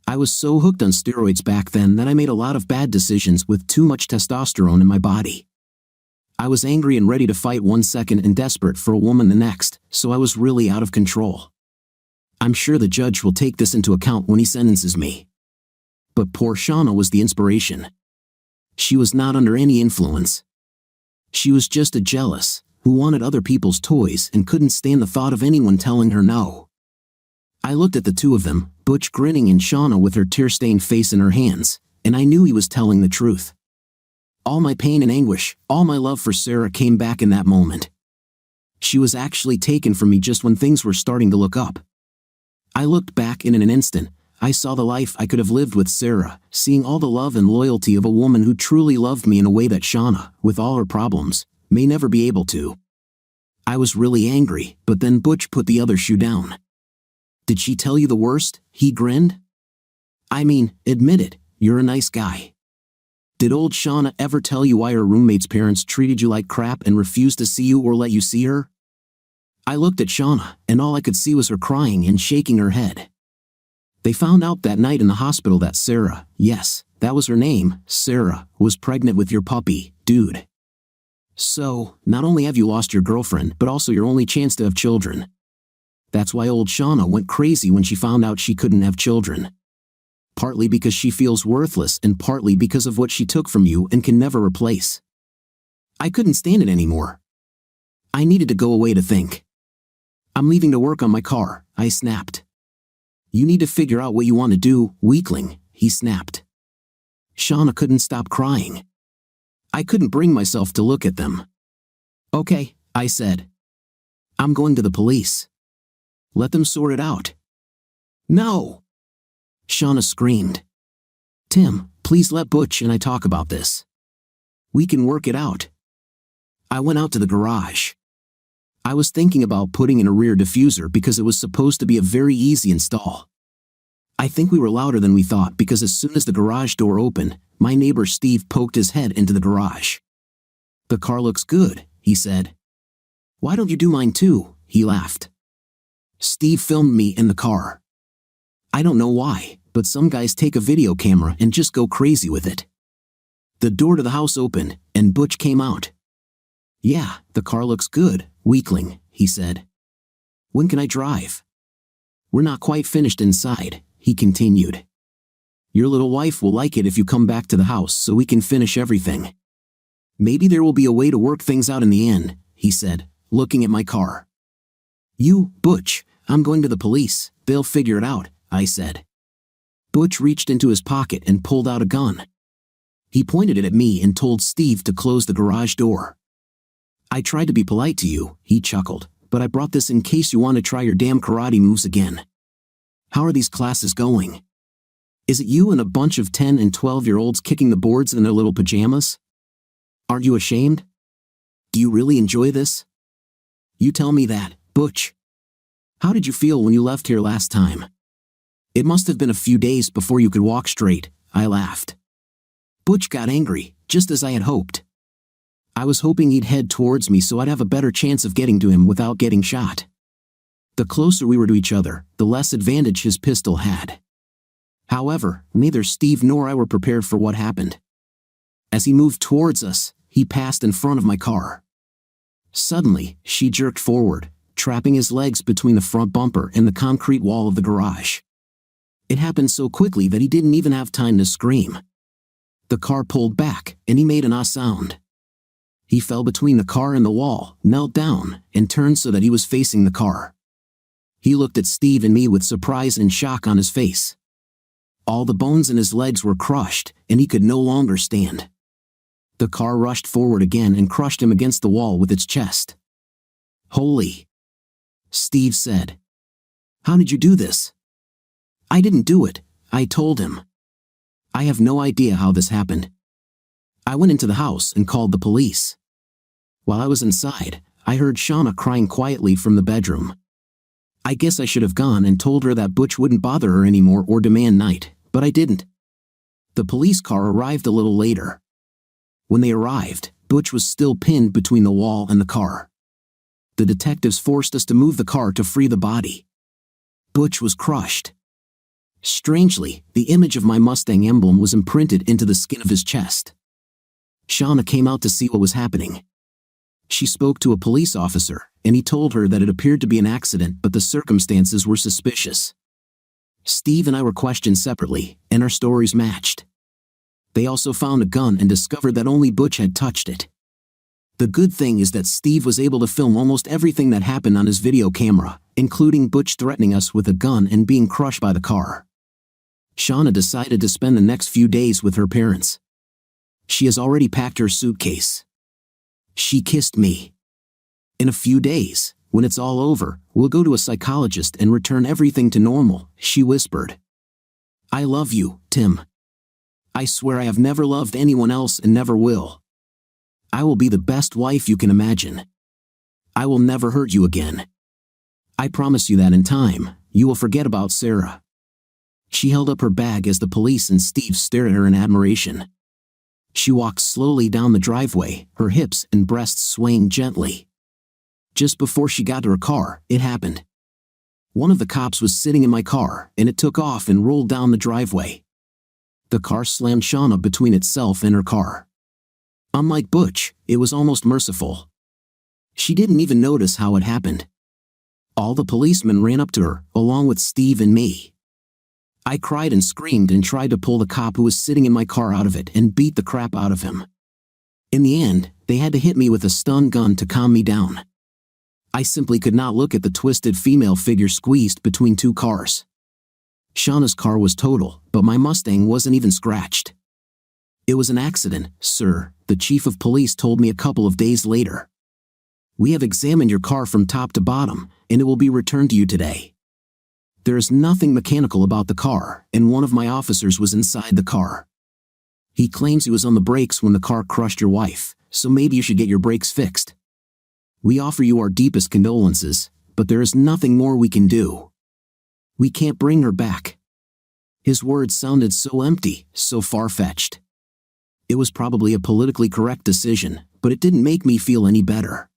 I was so hooked on steroids back then that I made a lot of bad decisions with too much testosterone in my body. I was angry and ready to fight 1 second and desperate for a woman the next, so I was really out of control. I'm sure the judge will take this into account when he sentences me. But poor Cheyana was the inspiration. She was not under any influence. She was just a jealous, who wanted other people's toys and couldn't stand the thought of anyone telling her no. I looked at the two of them, Butch grinning and Cheyana with her tear-stained face in her hands, and I knew he was telling the truth. All my pain and anguish, all my love for Sarah came back in that moment. She was actually taken from me just when things were starting to look up. I looked back and in an instant, I saw the life I could have lived with Sarah, seeing all the love and loyalty of a woman who truly loved me in a way that Cheyana, with all her problems, may never be able to. I was really angry, but then Butch put the other shoe down. Did she tell you the worst? He grinned. I mean, admit it, you're a nice guy. Did old Cheyana ever tell you why her roommate's parents treated you like crap and refused to see you or let you see her? I looked at Cheyana, and all I could see was her crying and shaking her head. They found out that night in the hospital that Sarah, yes, that was her name, Sarah, was pregnant with your puppy, dude. So, not only have you lost your girlfriend, but also your only chance to have children. That's why old Cheyana went crazy when she found out she couldn't have children. Partly because she feels worthless and partly because of what she took from you and can never replace. I couldn't stand it anymore. I needed to go away to think. I'm leaving to work on my car, I snapped. You need to figure out what you want to do, weakling, he snapped. Cheyana couldn't stop crying. I couldn't bring myself to look at them. Okay, I said. I'm going to the police. Let them sort it out. No! Cheyana screamed. Tim, please let Butch and I talk about this. We can work it out. I went out to the garage. I was thinking about putting in a rear diffuser because it was supposed to be a very easy install. I think we were louder than we thought because as soon as the garage door opened, my neighbor Steve poked his head into the garage. The car looks good, he said. Why don't you do mine too? He laughed. Steve filmed me in the car. I don't know why, but some guys take a video camera and just go crazy with it. The door to the house opened, and Butch came out. Yeah, the car looks good, weakling, he said. When can I drive? We're not quite finished inside, he continued. Your little wife will like it if you come back to the house so we can finish everything. Maybe there will be a way to work things out in the end, he said, looking at my car. You, Butch, I'm going to the police, they'll figure it out, I said. Butch reached into his pocket and pulled out a gun. He pointed it at me and told Steve to close the garage door. I tried to be polite to you, he chuckled, but I brought this in case you want to try your damn karate moves again. How are these classes going? Is it you and a bunch of 10 and 12-year-olds kicking the boards in their little pajamas? Aren't you ashamed? Do you really enjoy this? You tell me that, Butch. How did you feel when you left here last time? It must have been a few days before you could walk straight, I laughed. Butch got angry, just as I had hoped. I was hoping he'd head towards me so I'd have a better chance of getting to him without getting shot. The closer we were to each other, the less advantage his pistol had. However, neither Steve nor I were prepared for what happened. As he moved towards us, he passed in front of my car. Suddenly, she jerked forward, trapping his legs between the front bumper and the concrete wall of the garage. It happened so quickly that he didn't even have time to scream. The car pulled back, and he made an sound. He fell between the car and the wall, knelt down, and turned so that he was facing the car. He looked at Steve and me with surprise and shock on his face. All the bones in his legs were crushed, and he could no longer stand. The car rushed forward again and crushed him against the wall with its chest. Holy! Steve said. How did you do this? I didn't do it, I told him. I have no idea how this happened. I went into the house and called the police. While I was inside, I heard Cheyana crying quietly from the bedroom. I guess I should have gone and told her that Butch wouldn't bother her anymore or demand night, but I didn't. The police car arrived a little later. When they arrived, Butch was still pinned between the wall and the car. The detectives forced us to move the car to free the body. Butch was crushed. Strangely, the image of my Mustang emblem was imprinted into the skin of his chest. Cheyana came out to see what was happening. She spoke to a police officer, and he told her that it appeared to be an accident but the circumstances were suspicious. Steve and I were questioned separately, and our stories matched. They also found a gun and discovered that only Butch had touched it. The good thing is that Steve was able to film almost everything that happened on his video camera, including Butch threatening us with a gun and being crushed by the car. Cheyana decided to spend the next few days with her parents. She has already packed her suitcase. She kissed me. In a few days, when it's all over, we'll go to a psychologist and return everything to normal, she whispered. I love you, Tim. I swear I have never loved anyone else and never will. I will be the best wife you can imagine. I will never hurt you again. I promise you that in time, you will forget about Sarah. She held up her bag as the police and Steve stared at her in admiration. She walked slowly down the driveway, her hips and breasts swaying gently. Just before she got to her car, it happened. One of the cops was sitting in my car, and it took off and rolled down the driveway. The car slammed Cheyana between itself and her car. Unlike Butch, it was almost merciful. She didn't even notice how it happened. All the policemen ran up to her, along with Steve and me. I cried and screamed and tried to pull the cop who was sitting in my car out of it and beat the crap out of him. In the end, they had to hit me with a stun gun to calm me down. I simply could not look at the twisted female figure squeezed between two cars. Cheyana's car was total, but my Mustang wasn't even scratched. It was an accident, sir, the chief of police told me a couple of days later. We have examined your car from top to bottom, and it will be returned to you today. There is nothing mechanical about the car, and one of my officers was inside the car. He claims he was on the brakes when the car crushed your wife, so maybe you should get your brakes fixed. We offer you our deepest condolences, but there is nothing more we can do. We can't bring her back. His words sounded so empty, so far-fetched. It was probably a politically correct decision, but it didn't make me feel any better.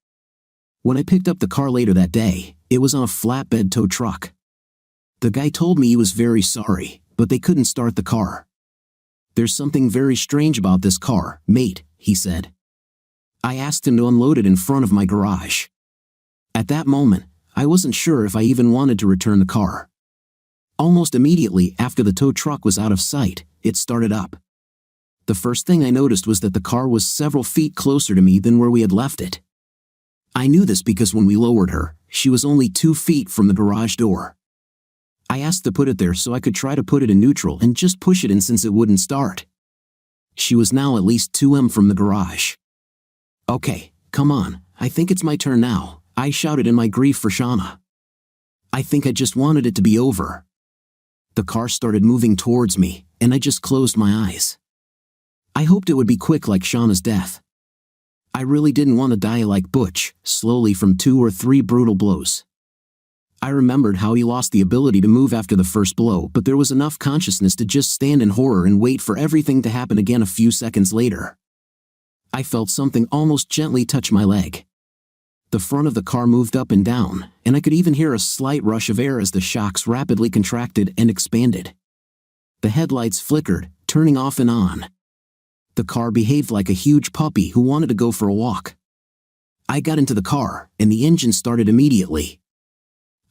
When I picked up the car later that day, it was on a flatbed tow truck. The guy told me he was very sorry, but they couldn't start the car. There's something very strange about this car, mate, he said. I asked him to unload it in front of my garage. At that moment, I wasn't sure if I even wanted to return the car. Almost immediately after the tow truck was out of sight, it started up. The first thing I noticed was that the car was several feet closer to me than where we had left it. I knew this because when we lowered her, she was only 2 feet from the garage door. I asked to put it there so I could try to put it in neutral and just push it in since it wouldn't start. She was now at least 2 m from the garage. "Okay, come on, I think it's my turn now," I shouted in my grief for Cheyana. I think I just wanted it to be over. The car started moving towards me, and I just closed my eyes. I hoped it would be quick like Cheyana's death. I really didn't want to die like Butch, slowly from 2 or 3 brutal blows. I remembered how he lost the ability to move after the first blow, but there was enough consciousness to just stand in horror and wait for everything to happen again a few seconds later. I felt something almost gently touch my leg. The front of the car moved up and down, and I could even hear a slight rush of air as the shocks rapidly contracted and expanded. The headlights flickered, turning off and on. The car behaved like a huge puppy who wanted to go for a walk. I got into the car, and the engine started immediately.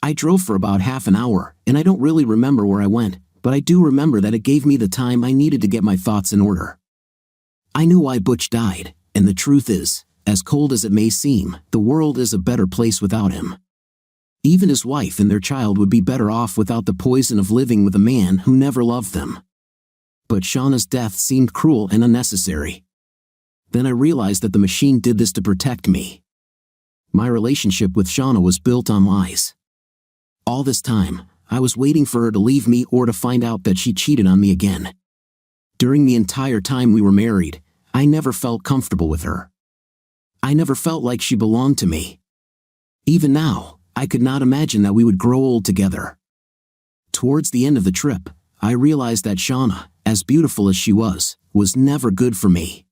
I drove for about half an hour, and I don't really remember where I went, but I do remember that it gave me the time I needed to get my thoughts in order. I knew why Butch died, and the truth is, as cold as it may seem, the world is a better place without him. Even his wife and their child would be better off without the poison of living with a man who never loved them. But Cheyana's death seemed cruel and unnecessary. Then I realized that the machine did this to protect me. My relationship with Cheyana was built on lies. All this time, I was waiting for her to leave me or to find out that she cheated on me again. During the entire time we were married, I never felt comfortable with her. I never felt like she belonged to me. Even now, I could not imagine that we would grow old together. Towards the end of the trip, I realized that Cheyana, as beautiful as she was never good for me.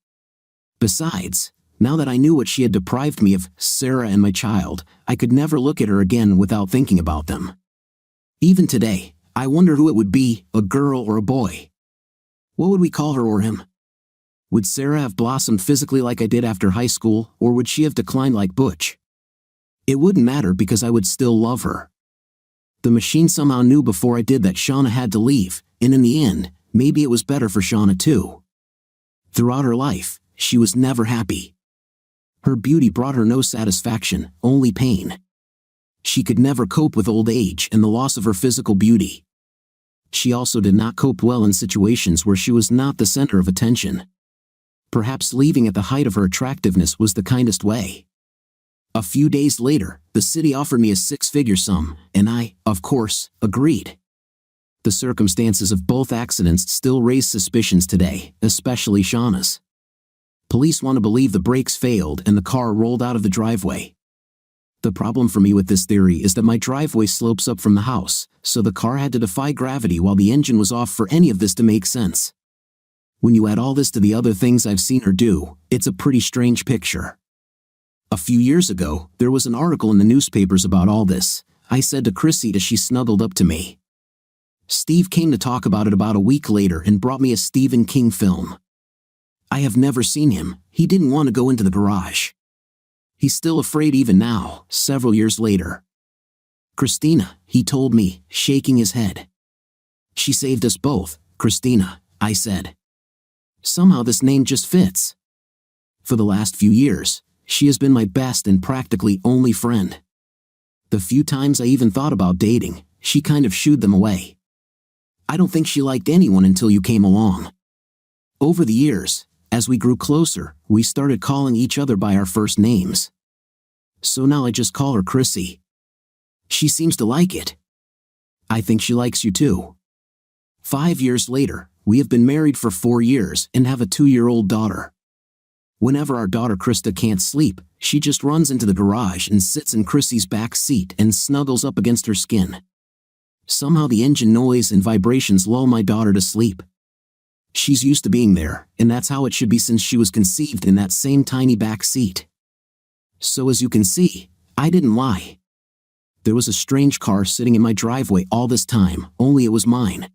Besides, now that I knew what she had deprived me of, Sarah and my child, I could never look at her again without thinking about them. Even today, I wonder who it would be, a girl or a boy. What would we call her or him? Would Sarah have blossomed physically like I did after high school, or would she have declined like Butch? It wouldn't matter because I would still love her. The machine somehow knew before I did that Cheyana had to leave, and in the end, maybe it was better for Cheyana too. Throughout her life, she was never happy. Her beauty brought her no satisfaction, only pain. She could never cope with old age and the loss of her physical beauty. She also did not cope well in situations where she was not the center of attention. Perhaps leaving at the height of her attractiveness was the kindest way. A few days later, the city offered me a 6-figure sum, and I, of course, agreed. The circumstances of both accidents still raise suspicions today, especially Cheyana's. Police want to believe the brakes failed and the car rolled out of the driveway. The problem for me with this theory is that my driveway slopes up from the house, so the car had to defy gravity while the engine was off for any of this to make sense. When you add all this to the other things I've seen her do, it's a pretty strange picture. A few years ago, there was an article in the newspapers about all this, I said to Chrissy as she snuggled up to me. Steve came to talk about it about a week later and brought me a Stephen King film. I have never seen him, he didn't want to go into the garage. He's still afraid even now, several years later. Christina, he told me, shaking his head. She saved us both, Christina, I said. Somehow this name just fits. For the last few years, she has been my best and practically only friend. The few times I even thought about dating, she kind of shooed them away. I don't think she liked anyone until you came along. Over the years, as we grew closer, we started calling each other by our first names. So now I just call her Chrissy. She seems to like it. I think she likes you too. 5 years later, we have been married for 4 years and have a 2-year-old daughter. Whenever our daughter Krista can't sleep, she just runs into the garage and sits in Chrissy's back seat and snuggles up against her skin. Somehow the engine noise and vibrations lull my daughter to sleep. She's used to being there, and that's how it should be since she was conceived in that same tiny back seat. So as you can see, I didn't lie. There was a strange car sitting in my driveway all this time, only it was mine.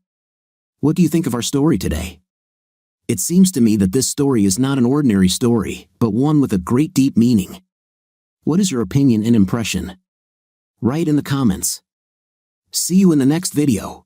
What do you think of our story today? It seems to me that this story is not an ordinary story, but one with a great deep meaning. What is your opinion and impression? Write in the comments. See you in the next video.